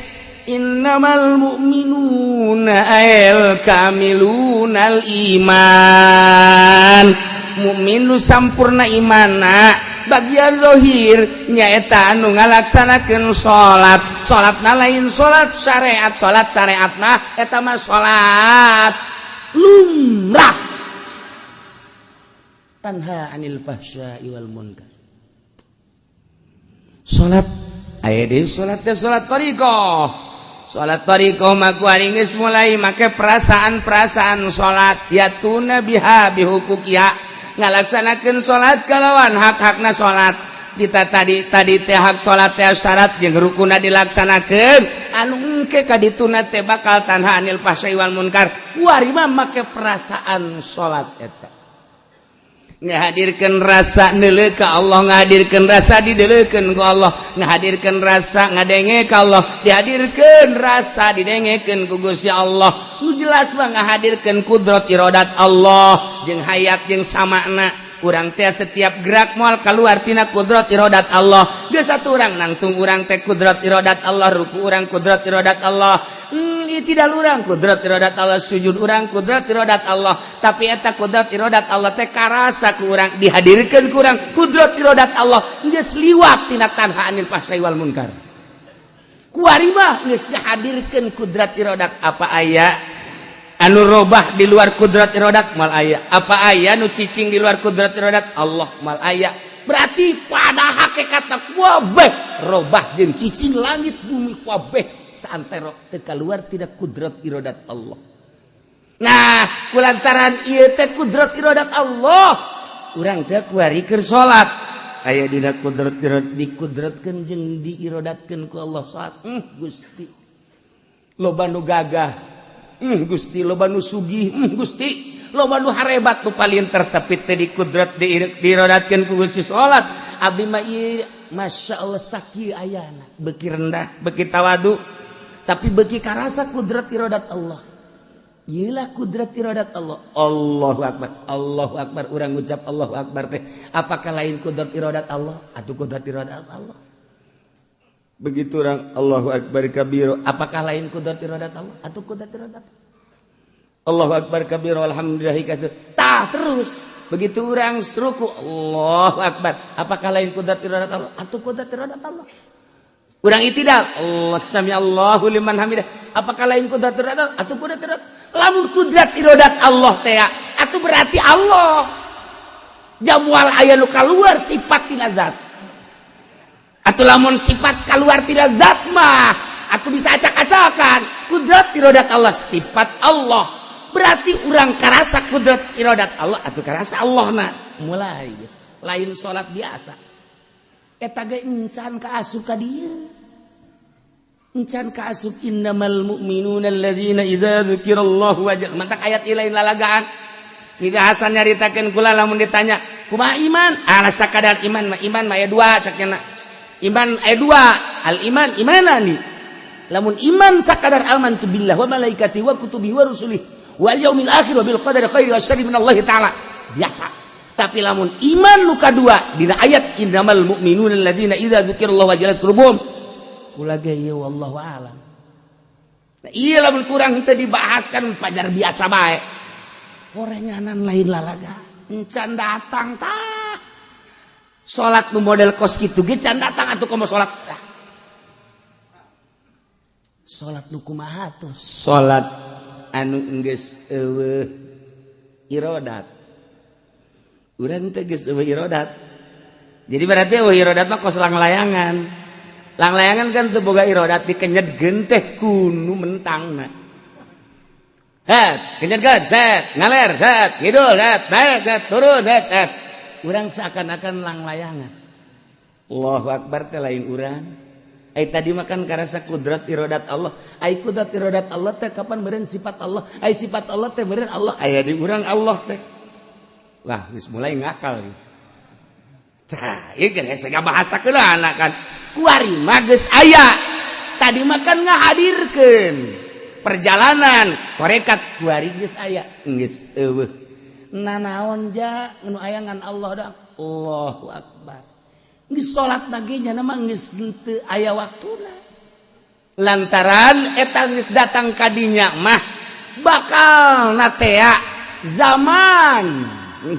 S1: innamal mu'minuna al kamilunal iman. Mukmin nu sampurna imanna bagian zahir nyaeta anu ngalaksanakeun salat. Salatna lain salat syariat, salat syariatna eta mah salat lumrah tanha anil fahsya'i wal munkar. Salat aya deui salat teh salat thariqah. Salat thariqah mah ku ari geus mulai make perasaan-perasaan salat yatuna biha bihuquqiha ngalaksanakeun salat kalawan hak-hakna salat. Kita tadi teh hak salat teh syarat jeung rukunna dilaksanakeun anu engke ka dituna teh bakal tanha anil fahsya'i wal munkar. Kuari mah make perasaan salat eta ngahadirkeun rasa neuleuh ka Allah, ngahadirkeun rasa dideuleukeun ku Allah, ngahadirkeun rasa ngadenge ka Allah, dihadirkeun rasa didengekeun ku Gusti Allah. Nu jelas mah ngahadirkeun kudrat iradat Allah jeung hayat jeung samakna. Urang teh setiap gerak moal kaluar tina kudrat iradat Allah. Geus satu urang nangtung urang teh kudrat iradat Allah, ruku urang kudrat iradat Allah. Tidak urang kudrat iradat Allah, sujud urang kudrat iradat Allah. Tapi eta kudrat iradat Allah teh karasa ku urang, dihadirkeun ku urang kudrat iradat Allah geus liwat tina tanha anil fahsya'i wal munkar. Kuari mah geus dihadirkeun kudrat iradat. Apa aya anu robah di luar kudrat iradat? Mal aya. Apa aya nu cicing di luar kudrat iradat? Allah. Mal aya. Berarti pada hakikatna kabeh robah jeung cicing langit bumi kabeh saantero teu kaluar tidak kudrat iradat Allah. Nah, kulantaran ieu teh kudrat iradat Allah, urang teh kuarikeun salat. Aya dina kudrat iradat dikudratkeun jeung diiradatkeun ku Allah salat. Gusti. Loba nu gagah. Gusti loba nu sugih. Gusti loba nu harebat nu palinter tapi teu dikudrat diiradatkeun ku Gusti salat. Abdi mah ieu masyaallah sakieu ayana, beuki rendah, beuki tawadu. Tapi bagi karasa kudrat iradat Allah. Iyalah kudrat iradat Allah. Allahu akbar. Allahu akbar. Urang ngucap Allahu akbar teh apakah lain kudrat iradat Allah atau kudrat iradat Allah? Begitu orang Allahu akbar kabir. Apakah lain kudrat iradat Allah atau kudrat iradat Allah? Allahu akbar kabir walhamdulillahi katsir. Tah terus. Begitu orang seruku Allahu akbar. Apakah lain kudrat iradat Allah atau kudrat iradat Allah? Urang itidal Allah sami Allahu liman hamidah. Apakah lain kudrat iradat atau kudrat iradat? Lamun kudrat iradat Allah teh atuh berarti Allah. Jamual aya nu kaluar sifat tina zat. Atuh lamun sifat kaluar tina zat mah atuh bisa acak-acakan. Kudrat iradat Allah sifat Allah. Berarti urang karasa kudrat iradat Allah atuh karasa Allahna. Mulai lain salat biasa. Eta ge encan kaasup ka dieu. Encan kaasup innamal mu'minuna alladzina idza dzukirallahu wajadat. Mantak ayat ilain lalagaan. Sida Hasan nyaritakeun kula lamun ditanya, kumaha iman? Asa kadar iman mah aya dua cakna. Iman aya dua, al iman imanani. Lamun iman sakadar amantu billah wa malaikatihi wa kutubihi wa rusulihi wal yaumil akhir wa bil qadari khairi wa syarri minallahi ta'ala. Biasa. Tapi lamun iman nu kadua dina ayat innamal mu'minuna alladzina idza dzukirallahu wajadat qulubuhum. Kula ge ieu wallahu alam. Nah, ieu lamun kurang teu dibahaskan pajar biasa bae. Gorenganan lain lalaga. Encan datang tah. Salat nu model kos kitu ge can datang atuh komo salat. Salat nu kumaha atuh? Salat anu geus eueuh iradat. Urang teh geus eueuh iradat. Jadi berarti eueuh iradat mah kos langlayangan. Langlayangan kan teu boga iradat dikenyedkeun teh kunu mentangna. Kencenkeun, set, ngaler, set, ngidul, set, naik, set, turun, set. Urang seakan-akan langlayangan. Allahu Akbar teh lain urang. Ai tadi makan karasa kudrat irodat Allah. Ai kudrat irodat Allah teh kapan meureun sifat Allah. Ai sifat Allah teh meureun Allah. Aya di urang Allah teh. Wah, geus mulai ngakal. Tah, ieu geus bahasa keula anak kan. Kuari mah geus aya. Tadi makan ngahadirkeun perjalanan korekat kuari geus aya geus eueuh nanaon ja nu aya ngan Allah da Allahu Akbar geus salat lagi nya mah geus teu aya waktuna lantaran eta geus datang ka dinya mah bakal natea zaman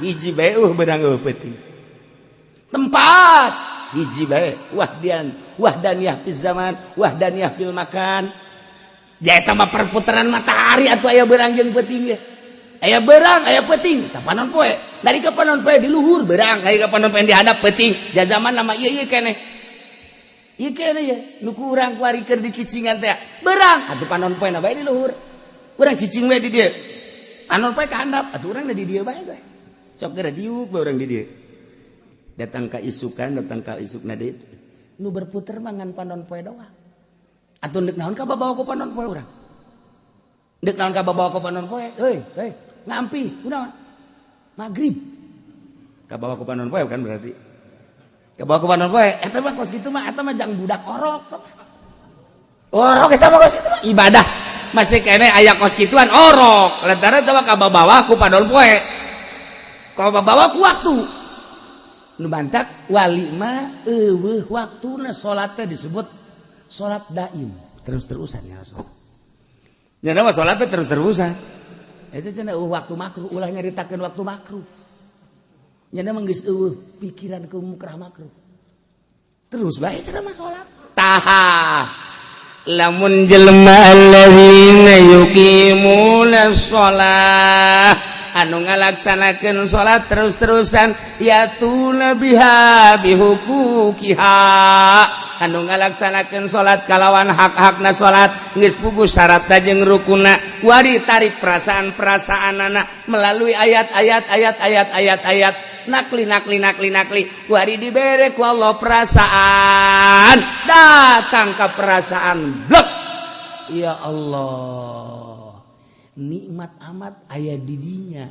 S1: hiji bae beurang peuting tempat hiji bae wahdaniyah fil zaman wahdaniyah fil makan. Ya eta mah perputaran matahari atuh aya beurang jeung peuting ge. Aya beurang, aya peuting, tah panon poe. Dari ka panon poe di luhur beurang, dari ka panon poe di hadap peuting. Ja zaman lama ieu keneh. Ieu keneh ya, nu ku urang kuari keur di cicingan teh. Beurang, atuh panon poe na bae di luhur. Urang cicing we di dieu. Panon poe ka handap, atuh urang di dieu bae we. Sok geura diuk bae urang di dieu. Datang ka isukan, datang ka isukna deui. Nu berputer mah ngan panon poe doang. Atau ndek naon ka babawa ku panon poe urang. Ndek naon ka babawa ku panon poe. Heuy, ngampi, kunaon? Magrib. Ka bawa ku panon poe kan berarti. Ka bawa ku panon poe, eta mah kos kitu mah eta mah jang budak orok. Orok eta mah kos kitu mah ibadah. Masih kene aya kos kituan orok. Lantaran eta mah ka babawa ku panon poe. Kalau babawa ku waktu. Nu bantak wali mah eueuh waktuna salat teh disebut salat daim terus-terusan ya salat. Ya nama salat terus-terusan. Itu cenah waktu makruh ulah nyaritakeun waktu makruh. Nya nama geus pikiran ke mukrah makruh. Terus bae cenah mah salat. Taha. Lamun jelema alladzina yuqimuna shalah anu ngalaksanakeun salat terus-terusan yatuna biha bihuquqiha anu ngalaksanakeun salat kalawan hak-hakna salat geus puguh syaratna jeung rukunna kuari tarik perasaan-perasaanana melalui ayat-ayat nakli kuari dibere ku Allah perasaan datang ka perasaan blok ya Allah nikmat amat aya di dinya.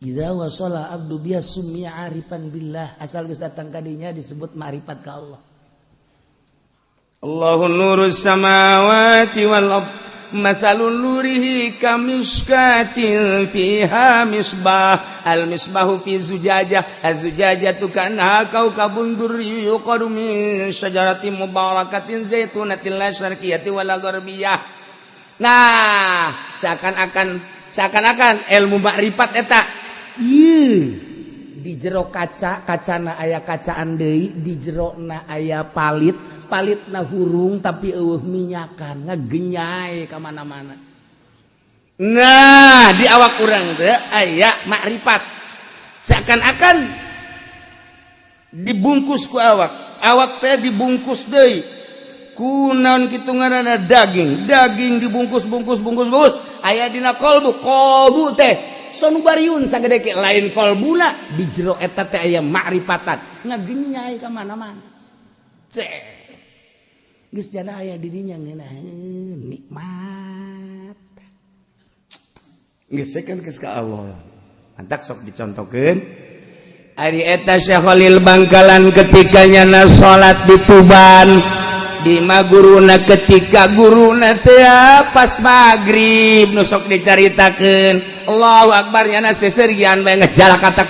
S1: Idza wasala abdu biha summi'a arifan billah asal geus datang ka dinya disebut ma'rifat ka Allah. Allahu nurus samawati wal ardh mathalun nurihi kamishkatin fiha misbah al misbahu fi zujajah az-zujajatu kanha kaukabun durri yuqadu min syajaratin mubarakatin zaitunatin la syarqiyyati wala gharbiyah. Nah, seakan-akan ilmu makrifat eta di jero kacana aya kacaan deui, di jerona aya palitna hurung tapi eueuh minyakan ngagenyai ka mana-mana. Nah, di awak urang teh aya makrifat. Seakan-akan dibungkus ku awak teh dibungkus deui. Kunaon kitu ngaranna daging dibungkus aya dina kolbu teh sonu bariun sagede ke lain kolbuna di jero eta teh aya makrifatan ngagenyai ka mana-mana ceh geus jana aya di dinya ngeunah nikmat geus sakeun geus ka Allah antak sok dicontokeun ari eta Syekh Khalil Bangkalan ketika nyana salat di Tuban di maguruna ketika guruna teh pas magrib nu sok dicaritakeun Allahu Akbar nyana seserian bae ngajalakatak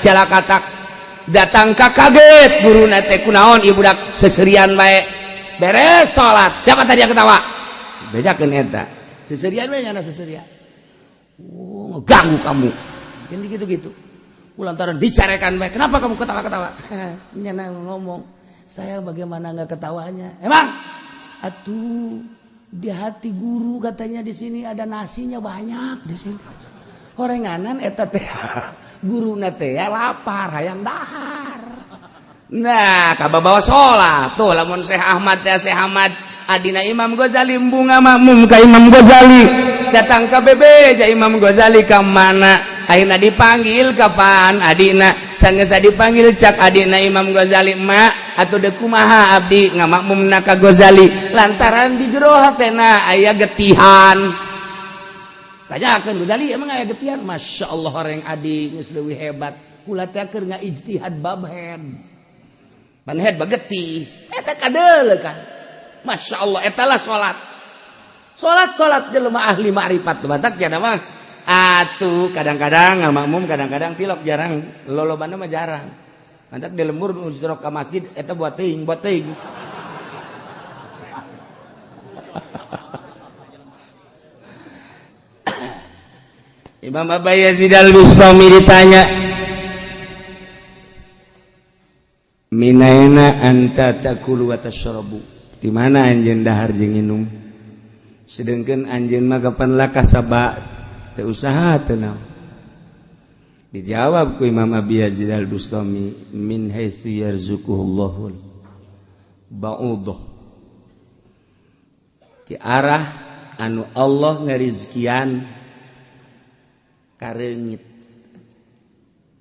S1: datang ka kaget guruna teh kunaon ieu budak seserian bae beres salat siapa tadi yang ketawa bejakeun eta seserian bae nyana seserian ngeganggu kamu yang gitu-gitu lantaran dicarekan bae kenapa kamu ketawa-ketawa nyana ngomong saya bagaimana enggak ketawanya emang atuh di hati guru katanya di sini ada nasinya banyak di sini. Horenganan eta teh guruna teh lapar hayang dahar. Nah, kababawa salat tuh lamun Syekh Ahmad adina Imam Ghazali bunga makmum ka Imam Ghazali datang ke BB ja Imam Ghazali ka mana ayeuna dipanggil kapan adina sanggeus dipanggil cak adina Imam Ghazali mak atuh deuk kumaha abdi ngamakmumna ka Ghazali lantaran di jero hatena aya getihan tanyakeun Ghazali emang aya getihan masyaallah orang adi geus leuwih hebat kula teh keur ngaijtihad babhen banhead bageti eta kadeuleuh kan masyaallah eta lah salat jelema ahli ma'rifat batak nya mah atuh kadang-kadang ngamakmum kadang-kadang tilok jarang lolobana mah jarang batak di lembur usrok ka masjid eta buat teuing Imam Abu Yazid al-Bustami ditanya minaina anta takulu wa tashrabu di mana anjeun dahar jeung nginum sedengkeun anjeun mah kapan laka sabak teu usaha teu naon dijawab ku Imam Abi Yazid al-Bustami min haitsu yarzuquhullahul ba'udah ti arah anu Allah ngarizkian kareungit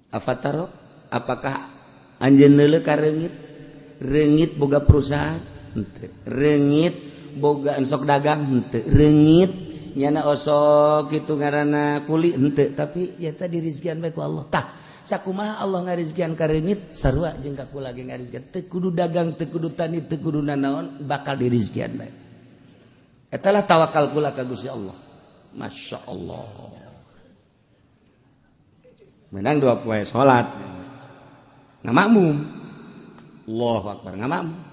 S1: afataro apakah anjeun neuleuh ka reungit boga perusahaan henteu reungit boga sok dagang henteu reungit nyana osok kitu ngaranna kuli henteu tapi eta dirizkian bae ku Allah tah sakumaha Allah ngarizkian ka reungit sarua jeung ka kula ge ngarizkian teu kudu dagang teu kudu tani teu kudu nanaon bakal dirizkian bae eta lah tawakal kula ka Gusti Allah masyaallah menang 2 poe salat ngamakmum Allahu Akbar ngamakmum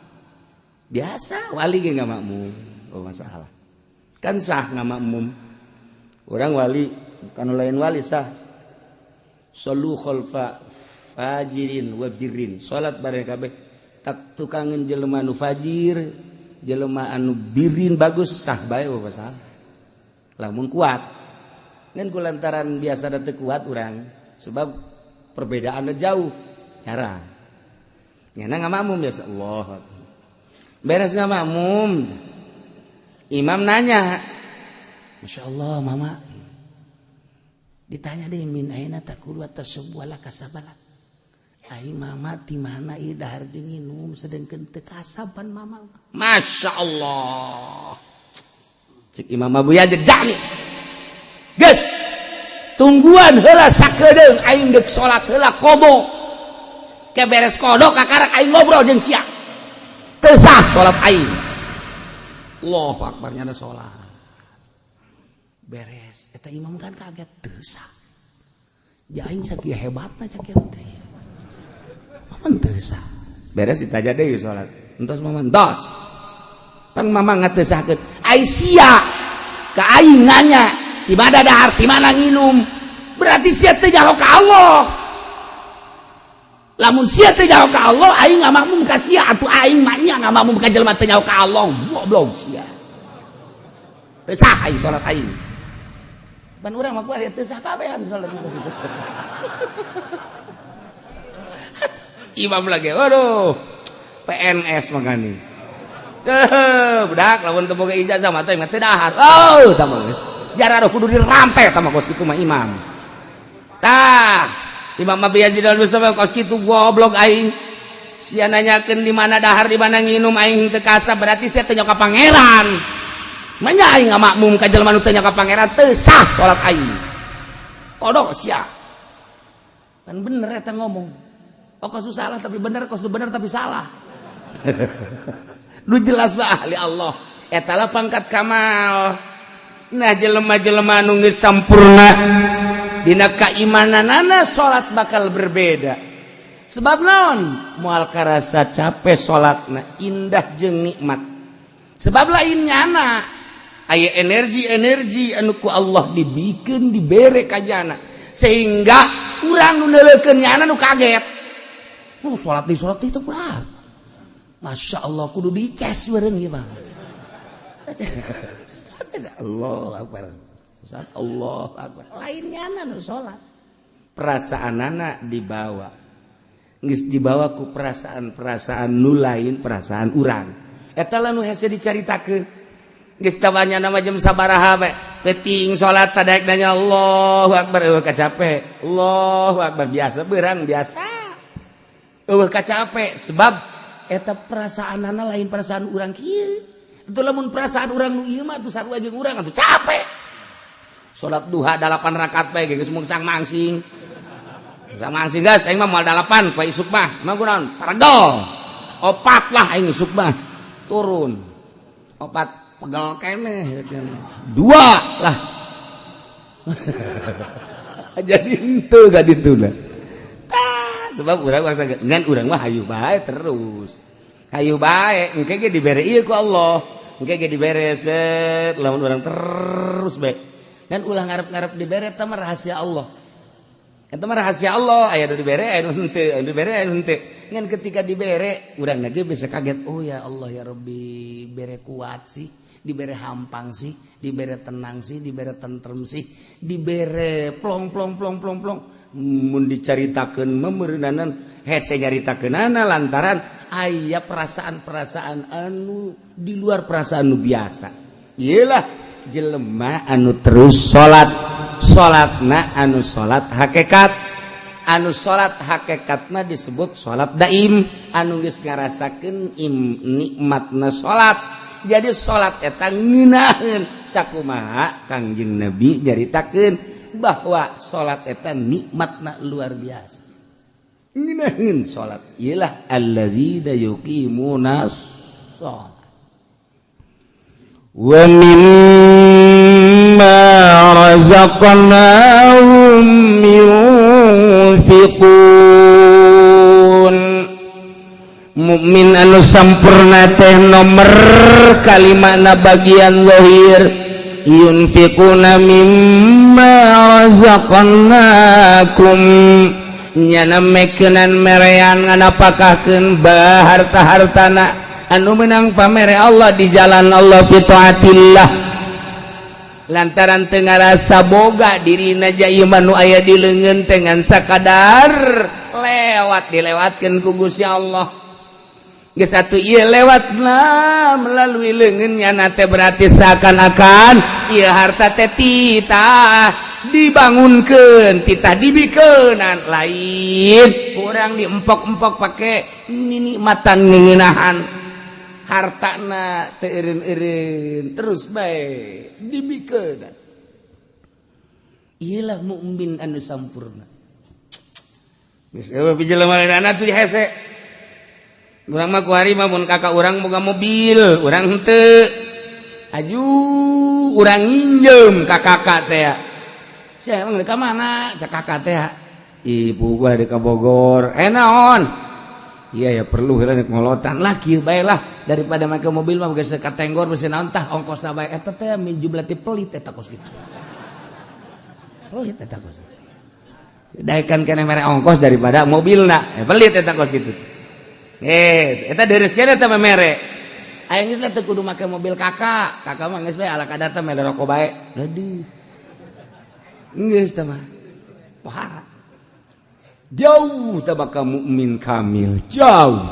S1: biasa wali ge ngamakmum oh masalah kan sah ngamakmum urang wali kan lain wali sah sallu khalfa fajirin wa birrin salat bareng kabeh tak tukangeun jelema anu fajir jelema anu birrin bagus sah bae oh masalah lamun kuat ngan kulantaran biasa teu kuat urang sebab perbedaannya jauh jarang nyana ngamakmum biasa Allah beres ngamakmum imam nanya Masya Allah mama ditanya deh min aina takulu atas sebuah kasabalan ai mama di mana ieu dahar jeung nginum sedengkeun teu kasaban mama Masya Allah cek Imam Abu Yazid dani geus tungguan heula sakedeung aing deuk salat heula qada ke beres qada kakarak aing ngobrol jeung sia teu sah salat aing Allahu Akbar nyana salat beres eta imam kan kaget teu sah ya aing sakieu hebatna sakieu teh maman teu sah beres ditaja deui salat entos maman entos pan mamang teu sahkeun ai sia ka aing nanya di mana dahar, di mana nginum berarti sia teh jauh ka Allah lamun sia teh jauh ka Allah aing ngamakmum ka sia atuh aing mah nya ngamakmum ka jelema teh jauh ka Allah goblok sia teu sah aing salat aing ban urang mah ku ari teu sah kabehan salat imam lagi waduh PNS makani budak lamun teu boga ijazah mah teh dahar oh tah geus jarang kudu dirampe sama kos kitu mah imam tah Imam Abu Yazid al-Bustami kos kitu goblok aing sia nanyakeun di mana dahar di mana nginum aing teu kasab berarti sia teu nyoka pangeran manya aing ngamakmum ka jelema nu teu nyoka pangeran teu sah salat aing kodok sia kan bener eta ngomong kos salah tapi bener kos bener tapi salah lu jelas ba ahli Allah eta lah pangkat kamal nah jelema-jelema anu geus sampurna dina kaimananana salat bakal berbeda sebab naon moal karasa capek salatna indah jeung nikmat sebab lain nyana aya energi anu ku Allah dibikeun dibere ka jana sehingga urang nu neuleukeun nyana nu kaget salat itu pula Masya Allah kudu dices bareng ieu mah Allah Akbar Allah Akbar lainnya anu salat perasaanana dibawa geus dibawa ku perasaan nu lain perasaan urang eta lah nu hese dicaritakeun geus tabanya nama jam sabaraha we penting salat sadaek nanya Allahu akbar kacape Allahu akbar biasa beurang biasa kacape sebab eta perasaanana lain perasaan urang kieu itu lamun perasaan urang nu ieu mah atuh sarua jeung urang atuh capek salat duha 8 rakaat bae geus mung sang mangsing guys aing mah moal 8 pa isuk mah mah kunaon paregol 4 lah aing isuk mah turun 4 pegel kene 2 lah jadi itu gak dituna sebab urang masa ngan urang mah hayu bae terus hayu bae engke ge dibere ieu ku Allah engke ge dibere set lamun urang terus bae dan ulah ngarep-ngarep dibere eta mah rahasia Allah eta mah rahasia Allah aya nu dibere aya nu henteu aya nu dibere aya nu henteu ngan ketika dibere urang ge bisa kaget oh ya Allah ya Rabbi bere kuat sih dibere hampang sih, dibere tenang sih, dibere tentrem sih, dibere plong mun dicaritakeun memeureunanan hese nyaritakeunana lantaran aya perasaan-perasaan anu di luar perasaan anu biasa. Iyalah jelema anu terus salatna anu salat hakikat. Anu salat hakikatna disebut salat daim, anu geus ngarasakeun nikmatna salat. Jadi salat eta ngeunaheun sakumaha Kangjeng Nabi nyaritakeun bahwa salat eta nikmatna luar biasa. Ngeunaheun salat ialah alladzina yuqimuna shalah. Wa mimma razaqnahum yunfiqun. Mukmin anu sampurna teh nomor kalimatna bagian zahir yunfiquna mimma razaqnakum nyana mekeunan merean nganapakahkeun harta-hartana anu meunang pamere Allah di jalan Allah fi taatillah lantaran teu ngarasa boga dirina jaya manu aya di leungeun teh ngan sakadar dilewatkeun ku Gusti Allah. Geus atuh ieu lewatna melalui leungeunnya teh berarti seakan-akan ieu harta teh titah dibangunkeun, titah dibikeunan lain urang diempok-empok pake nikmatan ngeunahan hartana teu eureun-eureun terus bae dibikeunan. Ieulah mukmin anu sampurna. Geus eueuh pijelemaanana tuh hese urang mah ku hari mah mun kakak urang boga mobil urang henteu aju urang nginjem ka kakak teh sia emang ka mana cak kakak teh ibu gua di ka Bogor naon iya ya perlu heula ngolotan lah kieu bae lah daripada make mobil mah geus ka tenggor geus naon tah ongkosna bae eta teh min jumlati pelit eta kos kitu pelit eta kos daekan keneh mere ongkos daripada mobilna pelit eta kos kitu. Eta deres kene teh memere. Aya geus teh kudu make mobil kakak. Kakak mah geus bae ala kadar teh mere rokok bae. Aduh. Geus teh mah. Pahara. Jauh teh ka mukmin kamil, jauh.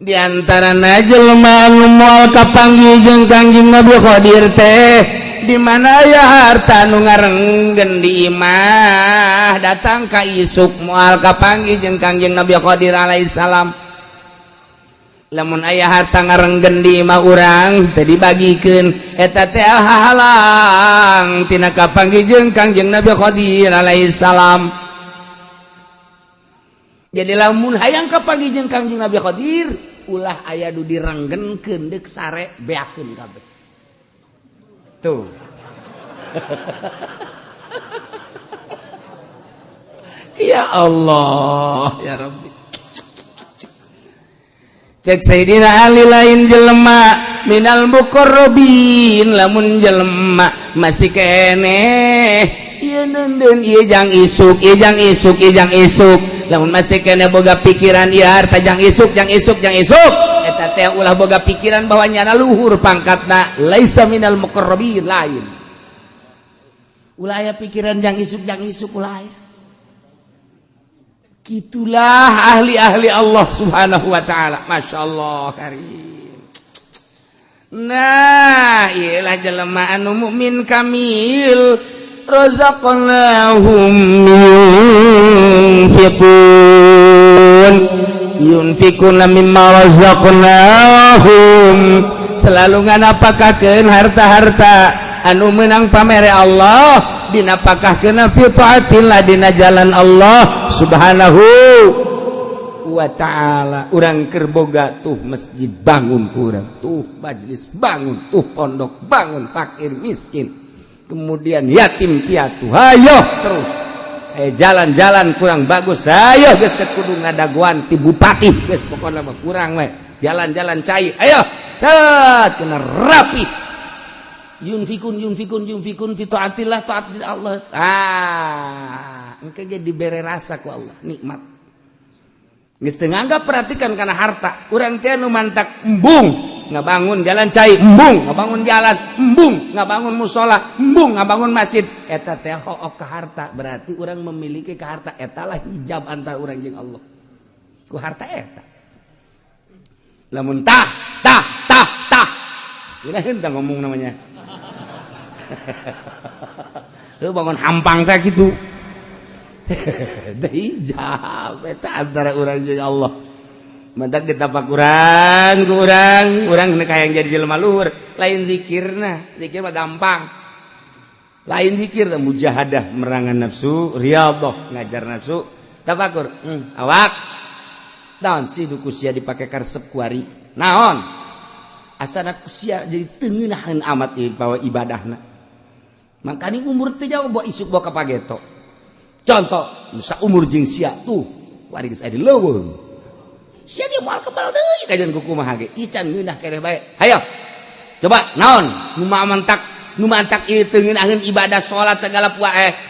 S1: Di antarana jelema anu moal kapanggih jeung Kangjeng Nabi Qadir teh di mana ya harta nu ngarenggen di imah datang ka isuk moal kapanggih jeung Kangjeng Nabi Qadir alaihi salam lamun aya harta ngarenggen di imah urang teu dibagikeun eta teh halang tina kapanggih jeung Kangjeng Nabi Qadir alaihi salam. Jadi lamun hayang kapanggih jeung Kangjeng Nabi Qadir ulah aya nu direnggenkeun deuk sare beakeun kabeh. Tuh. Ya Allah, ya Rabbi. Cek Sayyidina Ali lain jelema minal muqarrabin lamun jelema masih keneh ieu neundeun ieu jang isuk lamun masih keneh boga pikiran ieu harta jang isuk eta teh ulah boga pikiran bahwa nyana luhur pangkatna laisa minal muqarrabin lain ulah aya pikiran jang isuk ulah aya. Gitulah ahli-ahli Allah subhanahu wa ta'ala. Masya Allah karim. Nah ialah jelema anu mukmin kamil razaqnahum yunfikuna mimma razaqnahum selalu nganapakakeun harta-harta anu menang pamere Allah dinapakahkeun fi taatillah dina jalan Allah subhanahu wa ta'ala. Urang keur boga tuh masjid bangun urang, tuh majelis bangun, tuh pondok bangun, fakir miskin kemudian yatim piatu hayo terus jalan-jalan kurang bagus hayo geus teh kudu ngadaguan ti bupati geus pokona mah kurang we jalan-jalan cai ayo tet kena rapi yunfikun fi taatillah taat Allah engke ge dibere rasa ku Allah nikmat geus teu nganggap perhatikan kana harta urang teh anu mantak embung ngabangun jalan cai embung ngabangun jalan embung ngabangun musola embung ngabangun masjid eta teh hook ka harta berarti urang memiliki ka harta eta lah hijab antara urang jeung Allah ku harta eta lamun tah udahin tah ngomong namanya lu bangun hampang teh gitu teh hijab eta antara urang jeung Allah. Mantak ditapak urang ku urang kena kayang jadi jelema luhur lain zikirna zikir mah gampang lain zikir mujahadah merangan nafsu riyadhah ngajar nafsu tafakur awak naon sih duku sia dipake karesep kuari naon asana sia jadi teu ngeunaheun amat bawa ibadahna makani umur teh jauh bawa isuk bawa ka pageto contoh nusa umur jeung sia tuh kuari geus aya di leuweung sia dia moal kebal deui kajian kukumaha ge ican ngeunah keneh bae hayo coba naon nu mantak ieu teu ngeunaheun ibadah salat segala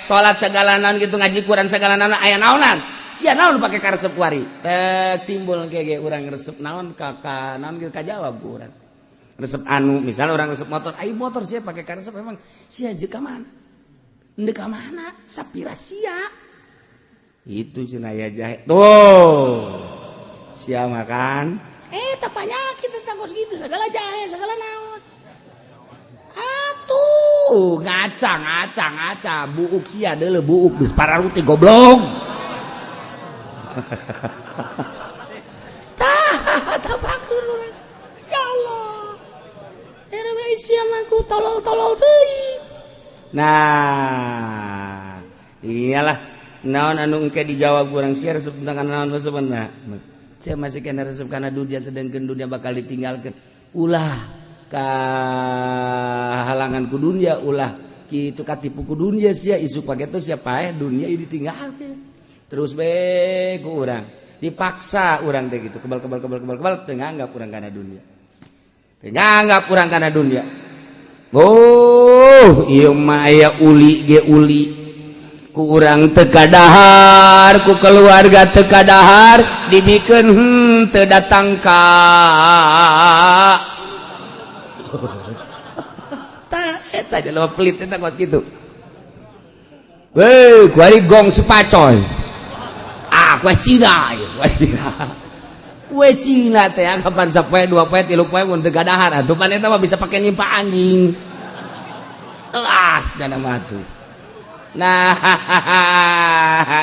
S1: salat segala naon kitu ngaji Quran segala naon aya naonan sia naon pake karesep kuari teh timbul ge urang resep naon ka naon kitu kajawab ku urang resep anu misal urang resep motor ai motor sia pake karesep emang sia jeung ka mana endeu ka mana sapira sia itu cenah aya jahe tuh sia makan tak penyakit tentang kos gitu segala jahe segala naon atuh ngaca buuk sia deuleu buuk geus pararuti goblok tah bakur ya Allah era bae sia mah ku tolol teuing nah iyalah naon anu engke dijawab urang sia resep tentang naon resepna saya masih kena resep karena dunia sedangkan dunia bakal ditinggalkan ulah ka halangan ku dunia ulah kitu katipu ku dunia sia isu pageto siapa dunia ini ditinggalkan terus be ku urang dipaksa urang teh gitu kebal teu nganggap urang kana dunia oh ieu mah aya uli ge uli ku urang teu kadahar ku keluarga teu kadahar dibikeun teu datang ka tah eta jelema pelit eta kos kitu weh kuari gong sepacoy ku Cina we Cina teh kapan sapoe 2 poe 3 poe mun teu kadahar atuh pan eta mah bisa pake nyimpa anjing elas dana mah tuh. Nah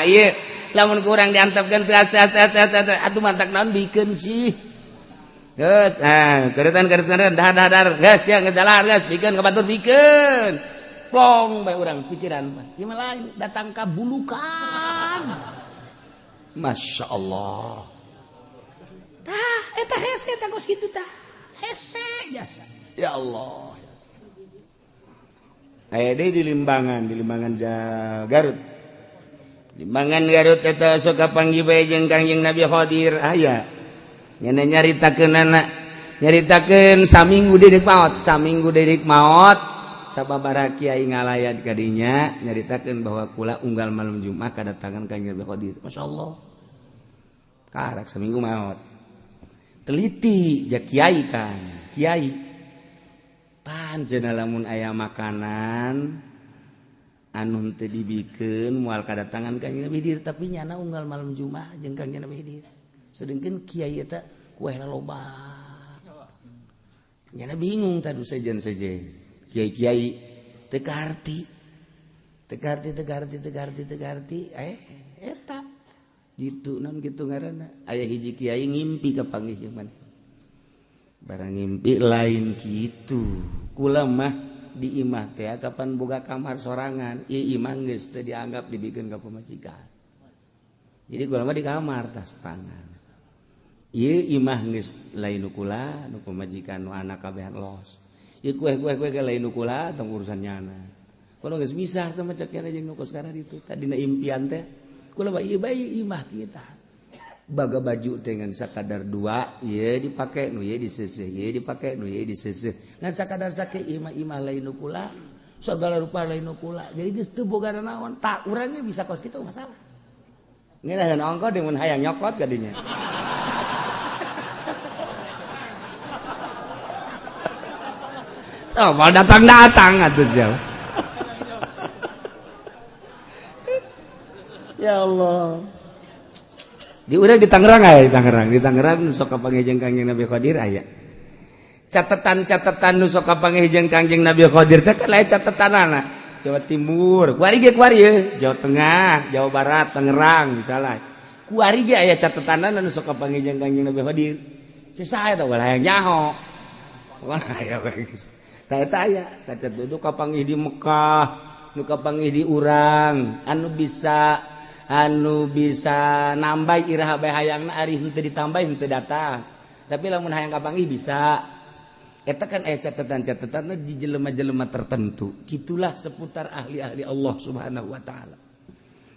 S1: iya lamun kurang diantepkeun teu atuh mantak naon bikeun sih geus keretan dahar geus ya ngejalar geus bikeun ka batur bikeun plong bae urang pikiran mah ieu mah lain datang ka bulukan masyaallah tah eta hese tah geus kitu tah hese jasa ya Allah. Aya deui di Limbangan Garut. Limbangan Garut eta sok kapanggih bae jeung Kangjeng Nabi Khadir aya. Nyana nyaritakeun saminggu dedik maot, sababaraha kiai ngalayat ka dinya nyaritakeun bahwa kula unggal malam Jumat kadatangan Kangjeng Nabi Khadir. Masyaallah. Karak saminggu maot. Teliti ja kiai kan. Kiai panjeun lamun aya makanan anu teu dibikeun moal kadatangan Kangjeng Nabi Khidir tapi nyana unggal malam Jumat jeung Kangjeng Nabi Khidir. Sedengkeun kiai eta kuehna loba. nyana bingung tadi sejen kiai tekarti eta gitu non gitu ngaranna aya hiji kiai ngimpi kapanggih jeung maneh barang ngimpi lain gitu kula mah di imah teh kapan boga kamar sorangan ieu imah geus teu dianggap dibikeun ka pamajikan jadi kula mah di kamar tas pangan ieu imah geus lain nu kula nu pamajikan nu anak kabehan los ieu kue-kue ge lain nu kula tong urusan nyana kula geus misah teh macak kana jeung nu kos kana ditu tadina impian teh kula mah ieu bae imah kita baga baju teh ngan sakadar dua ieu dipake nu ieu diseuseuh ieu dipake nu ieu diseuseuh ngan sakadar sake imah-imah lain nu kula sagala rupa lain nu kula jadi geus teu boga naon tak urang ge bisa kos kitu masalah ngeunaheun ongko demun hayang nyokot ka dinya oh mau datang atuh sia ya Allah di urang di Tangerang aya di Tangerang nu sok kapanggih Kangjeng Nabi Qadir aya catatan nu sok kapanggih Kangjeng Nabi Qadir teh kan lain catatanana Jawa Timur kuari ge Jawa Tengah Jawa Barat Tangerang misalnya kuari ge aya catatanana nu sok kapanggih Kangjeng Nabi Qadir saha eta ulah hayang nyaho pokona aya geus tah eta aya cacat duduk kapanggih di Mekah nu kapanggih di urang anu bisa nambah iraha bae hayangna ari henteu ditambah henteu datang tapi lamun hayang kapanggih bisa eta kan aya catatan-catatanna di jelema-jelema tertentu gitulah seputar ahli-ahli Allah Subhanahu wa taala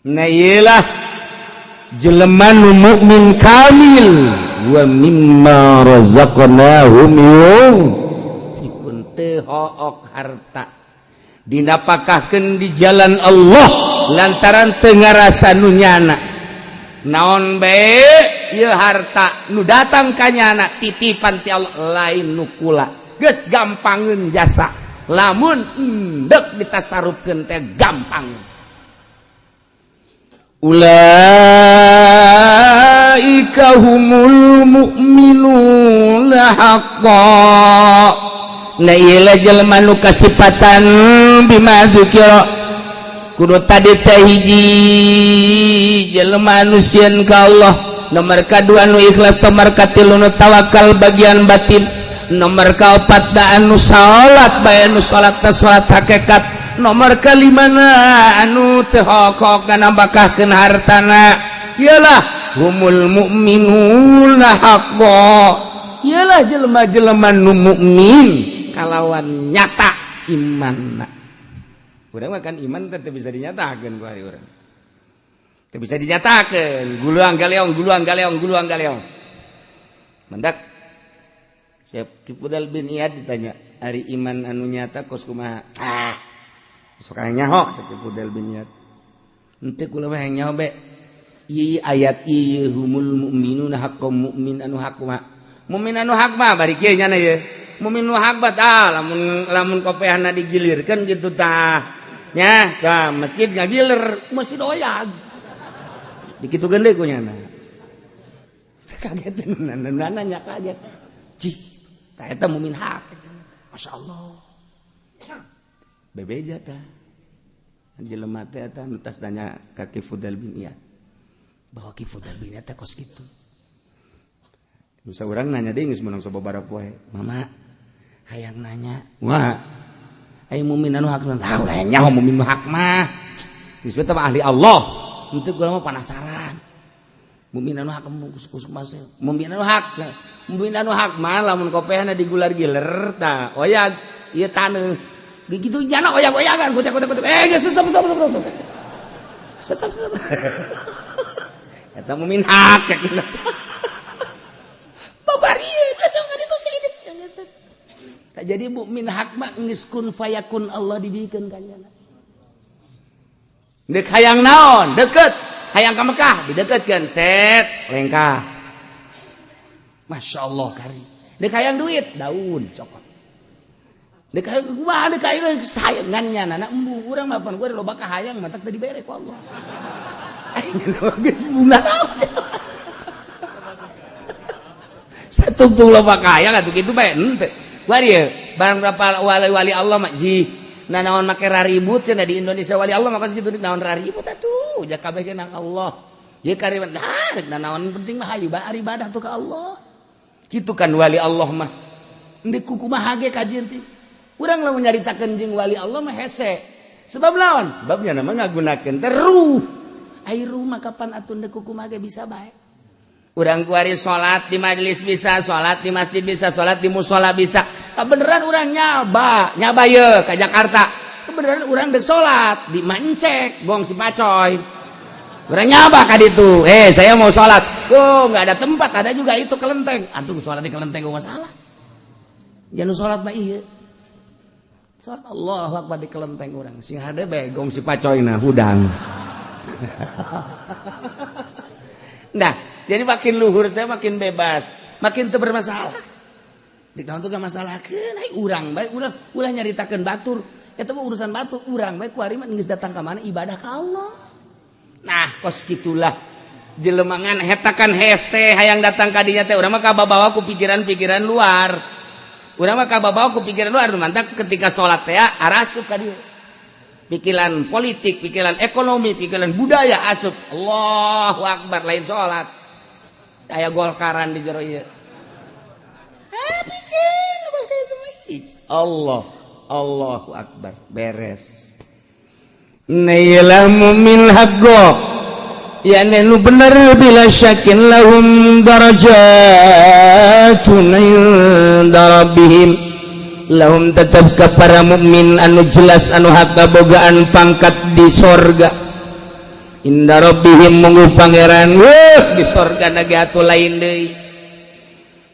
S1: nah iyalah jelema nu mukmin kamil wa mimma razaqnahum yunfiqun teu hook harta dinapakahkeun di jalan Allah lantaran teu ngarasa nu nyana naon bae ieu harta nu datang ka nyana titipan ti Allah lain nu kula geus gampangeun jasa lamun endek ditasarupkeun teh gampang ulaika humul mu'minuna haqqan na ieu jelema nu kasipatan bima dzikra kudu tadi teh hiji jelema anu sieun ka Allah nomor kadua anu ikhlas nomor katilu nu tawakal bagian batin nomor kaopat da anu salat bae anu salat teh salat hakikat nomor kalimana anu teu hok-hok nambahkeun hartana ialah humul mu'minuna haqqan ialah jelema-jelema nu mukmin kalawan nyata imanna urang mah kan iman teh bisa dinyatakeun ku ari urang teu bisa dinyatakeun guluang galeong mendak Syekh Kifudal bin Iyad ditanya ari iman anu nyata kos kumaha sok aya nyaho Syekh Kifudal bin Iyad henteu kula mah hayang nyaho be ieu ayat ieu humul mu'minuna haqqan mu'min anu hak mah mu'min anu hak mah bari kieu nya ye mu'min nu hak tah lamun kopehna digilirkeun gitu tah nya ka masjid ngagiler masjid oyag dikitukeun deui ku nyana kaget nanya kaget cih tah eta mu'min hak masyaallah bebeja tah jelema teh eta nu tas nanya ka Kifudal bin Iyad bahwa Kifudal bin Iyad teh kos kitu nu saurang nanya deui geus meunang sababaraha poe mama hayang nanya wah ai mukmin anu hak tah ulah nyaho mukmin hak mah geus teh ahli Allah henteu kula mah penasaran mukmin anu hak kusuk masih mukmin anu hak mah lamun kopehna digular-giler tah oyag ieu taneuh gitu jana oyag-oyagan kutek geus stop eta mukmin hak kitu babarieu langsung ngaditu sidit tak jadi mukmin hak mah geus kun fayakun Allah dibikeun ka nya deuk hayang naon deukeut hayang ka Mekah dideketkeun set lengkah masyaallah kari deuk hayang duit daun cokot deuk hayang kumaha deuk hayang sayangan nya na embu urang mah pan gua loba ka hayang mah tak teu dibere ku Allah aing geus bunga naon satung loba ka hayang atuh kitu bae henteu barang berapa wali Allah mah ji naon make raribut cenah di Indonesia wali Allah maka segitu naon raribut atuh jak kabeh nang Allah ye kariman naon penting mah hayu ibadah tuh ka Allah kitu kan wali Allah mah endeu kumaha ge kajian teh urang lamun nyaritakeun jeung wali Allah mah hese sebab lawan sebabnya nama ngagunakeun teruh ai rumah kapan atuh endeu kumaha ge bisa bae urang kuari salat di majelis bisa, salat di masjid bisa, salat di mushola bisa. Kebeneran urang nyaba ye ke Jakarta. Kebeneran urang dek salat di Mancek, Gong si Pacoy. Urang nyaba ka ditu. Saya mau salat. Oh, enggak ada tempat, ada juga itu kelenteng. Antum salat di kelenteng gak masalah. Jangan salat mah ieu. Salat Allahu Akbar di kelenteng urang. Sing hade bae Gong si Pacoy na hudang. Nah, jadi makin luhur teh makin bebas, makin teu bermasalah. Dikaon teh gak masalahkeun, ai urang bae ulah nyaritakeun batur. Eta mah urusan batur, urang bae kuari mah geus datang ka mana ibadah ka Allah. Nah, kos kitulah jelema ngan eta kan hese hayang datang ka dinya teh urang mah kababawa ku pikiran-pikiran luar. Urang mah kababawa ku pikiran luar mantap ketika salat teh arasup ka dieu. Pikiran politik, pikiran ekonomi, pikiran budaya asup. Allahu Akbar lain salat. Aya golkaran di jero ieu. Allahu Akbar beres. Nailah mu'min haqqo. Ya nu bener bila syakin lahum darajatun inda rabbihim. Lahum tetap ka para mukmin anu jelas anu hak bogaan pangkat di sorga. Inda rabbihim munggu pangeran di sorga na ge atuh lain deui.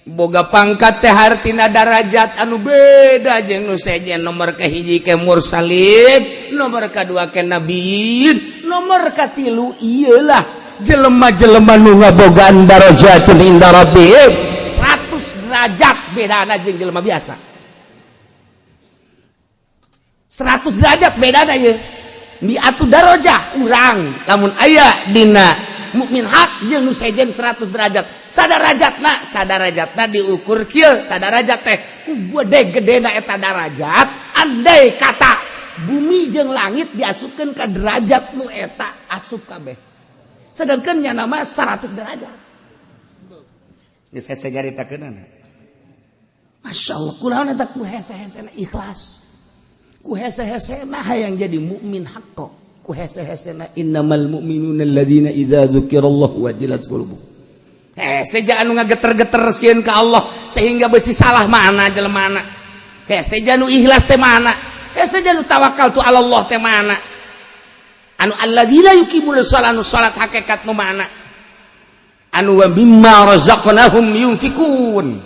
S1: Boga pangkat teh hartina darajat anu beda jeung nu sejen nomor kahiji ke mursalin, nomor kadua ke nabiin, nomor katilu ieulah jelema-jelema nu ngabogaan darajatun inda rabbihim 100 derajat bedana jeung jelema biasa. 100 derajat bedana ye mi'atu darajah urang lamun aya dina mukmin hak jeung nu sejen 100 derajat sadarajatna diukur kieu sadarajat teh ku gede-gedena eta darajat andai kata bumi jeung langit diasupkeun ka derajat nu eta asup kabeh sedangkeun nya nama 100 derajat geus hese nyaritakeunana masyaallah kunaon eta ku hese-hesena ikhlas ku hese-hesena hayang jadi mukmin haqqo ku hese-hesena innamal mu'minuna alladzina idza dzukirallahu wajilat qulubuhum seja anu ngageter-geter sieun ka Allah sehingga beusi salah mana jelemana seja nu ikhlas teh mana seja nu tawakal tu Allah teh mana anu alladzina yuqimuna shalah anu salat hakikat nu mana anu wa mimma razaqnahum yunfikun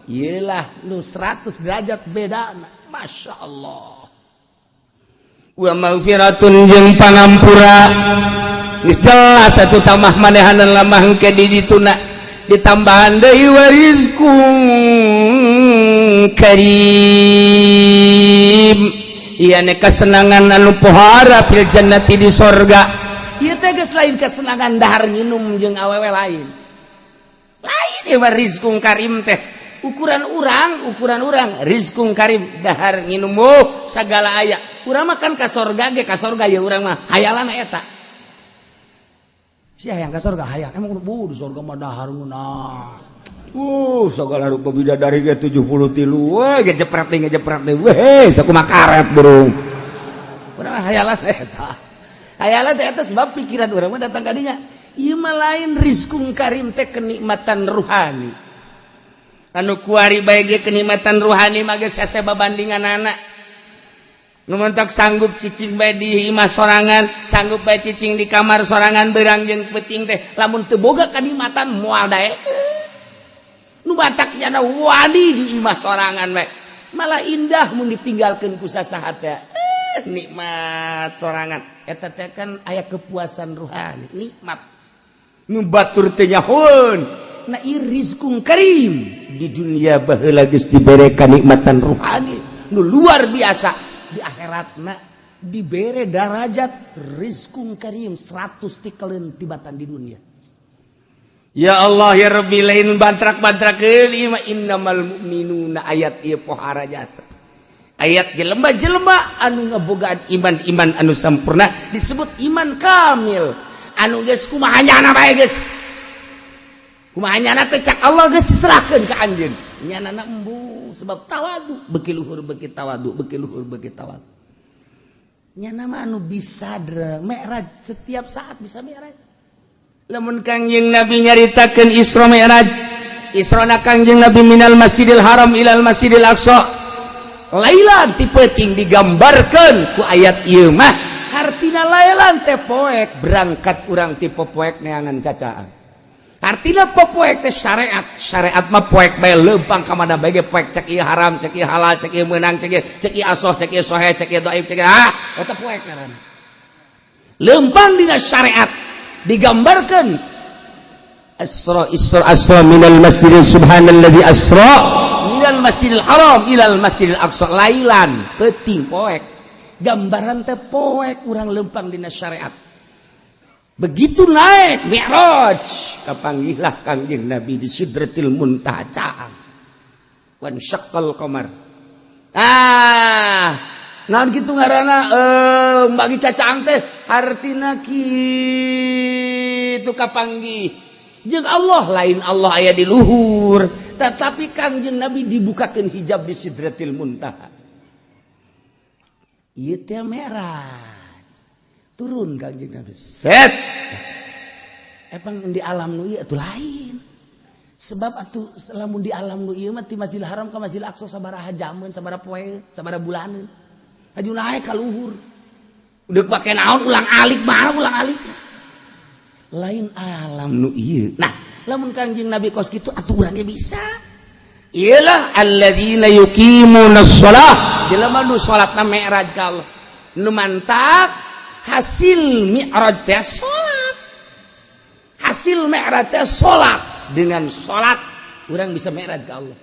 S1: iyalah nu 100 derajat bedana masyaallah wa maghfiratun jeung pangampura geus jelas atuh tamah manehanan lamah engke di dituna ditambahan deui wa rizqun karim ieu ne kesenangan anu pohara fil jannati di sorga ieu teh geus lain kesenangan dahar nginum jeung awewe lain ieu mah rizqun karim teh ukuran urang rizqun karim dahar nginum sagala aya urang mah kan ka sorga ge ka sorga ya urang mah hayalana eta sia hayang ka sorga hayang emang di sorga mah dahar meunang segala rupa bidadari ge 73 we ge jepret we sakumaha karet burung urang mah hayalana eta sebab pikiran urang mah datang ka dinya ieu mah lain rizqun karim teh kenikmatan ruhani anu kuari bae ge kenikmatan ruhani mah geus hese babandinganana nu mentok sanggup cicing bae di imah sorangan sanggup bae cicing di kamar sorangan beurang jeung peuting teh lamun teu boga kenikmatan moal daekeun nu batak nyana wani di imah sorangan bae malah indah mun ditinggalkeun ku sasaha teh nikmat sorangan eta teh kan aya kepuasan ruhani nikmat nu batur teh nyahoeun na rizqun karim di dunia baheula geus dibere kanikmatan ruhani nu luar biasa di akhiratna dibere darajat rizqun karim 100 tikeleun tibatan di dunia ya Allah ya Rabbi lain bantrak-bantrakeun ieu mah innamal mu'minuna ayat ieu pohara jasa ayat jelema-jelema anu ngabogaan iman anu sampurna disebut iman kamil anu geus kumaha nyana bae geus kumaha nyana teh cak Allah geus diserahkeun ka anjeun nyanana embung sebab tawadu beuki luhur beuki tawadu beuki luhur beuki tawadu nyana mah anu bisa mi'raj setiap saat bisa mi'raj lamun Kangjeng Nabi nyaritakeun Isra Mi'raj Israna Kangjeng Nabi minal Masjidil Haram ilal Masjidil Aqsa lailan ti peuting digambarkeun ku ayat ieu mah artina lailan teh poek berangkat urang ti popoek neangan cacaan artina popoek teh syariat mah poek bae leumpang ka mana bae ge poek cek ieu haram cek ieu halal cek ieu meunang cek ieu asoh cek ieu sohe cek ieu dhaif cek eta poek ngaranna leumpang dina syariat digambarkan asra minal masjidil subhanalladzi asra minal masjidil haram ilal masjidil aqsa lailan peuting poek gambaran teh poek urang lempang dina syariat begitu naik mi'raj kapanggihlah Kangjeng Nabi di Sidratil Muntaha caang wan syaqqal qamar naon kitu ngaranna bagi cacaang teh artina kitu kapanggih jeung Allah lain Allah aya di luhur tetapi Kangjeng Nabi dibukakeun hijab di Sidratil Muntaha ieu teh mi'raj turun Kangjeng Nabi set epang di alam nu ieu atuh lain sebab atuh lamun di alam nu ieu mah ti Masjidil Haram ka Masjidil Aqsa sabaraha jameun sabaraha poe sabaraha bulaneun aju naik ka luhur udah pake naon ulang alik mana ulang alik lain alam nu ieu nah lamun Kangjeng Nabi kos kitu atuh urang ge bisa ialah alladzina yuqimunas shalah jelema nu salatna mi'raj ka Allah nu mantap hasil mi'raj teh salat hasil mi'raj teh salat dengan salat urang bisa mi'raj ka Allah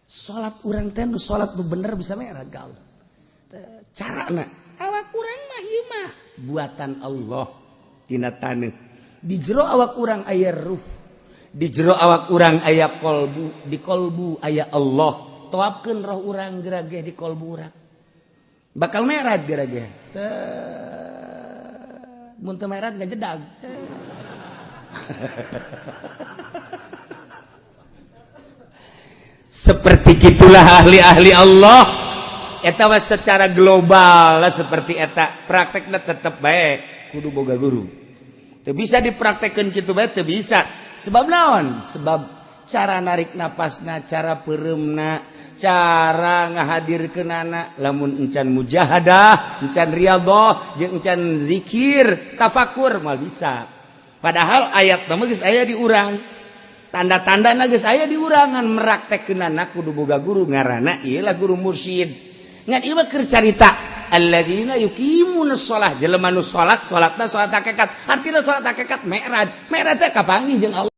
S1: salat urang teh nu salat nu bener bisa mi'raj ka Allah carana awak urang mah ieu mah buatan Allah tina taneuh di jero awak urang aya ruh di jero awak urang aya kolbu di kolbu aya Allah toapkeun roh urang gerageh di kolbu urang bakal mi'raj gerageh mun teu mi'raj ngajedag seperti gitulah ahli-ahli Allah eta mah secara global lah seperti eta praktekna tetep baik kudu boga guru teu bisa dipraktekkeun kitu bae teu bisa sebab naon sebab cara narik napasna cara peureumna cara ngahadirkeunana lamun encan mujahadah encan riyadhah jeung encan zikir tafakur moal bisa padahal ayat mah geus aya di urang tanda-tandana geus aya di urangan meraktekkeunana kudu boga guru ngaranna ieu lah guru mursyid ngan ieu mah keur carita alladzina yuqimunas shalah jelema nu salat salatna salat hakikat artina salat hakikat mi'raj teh kapanggih jeung Allah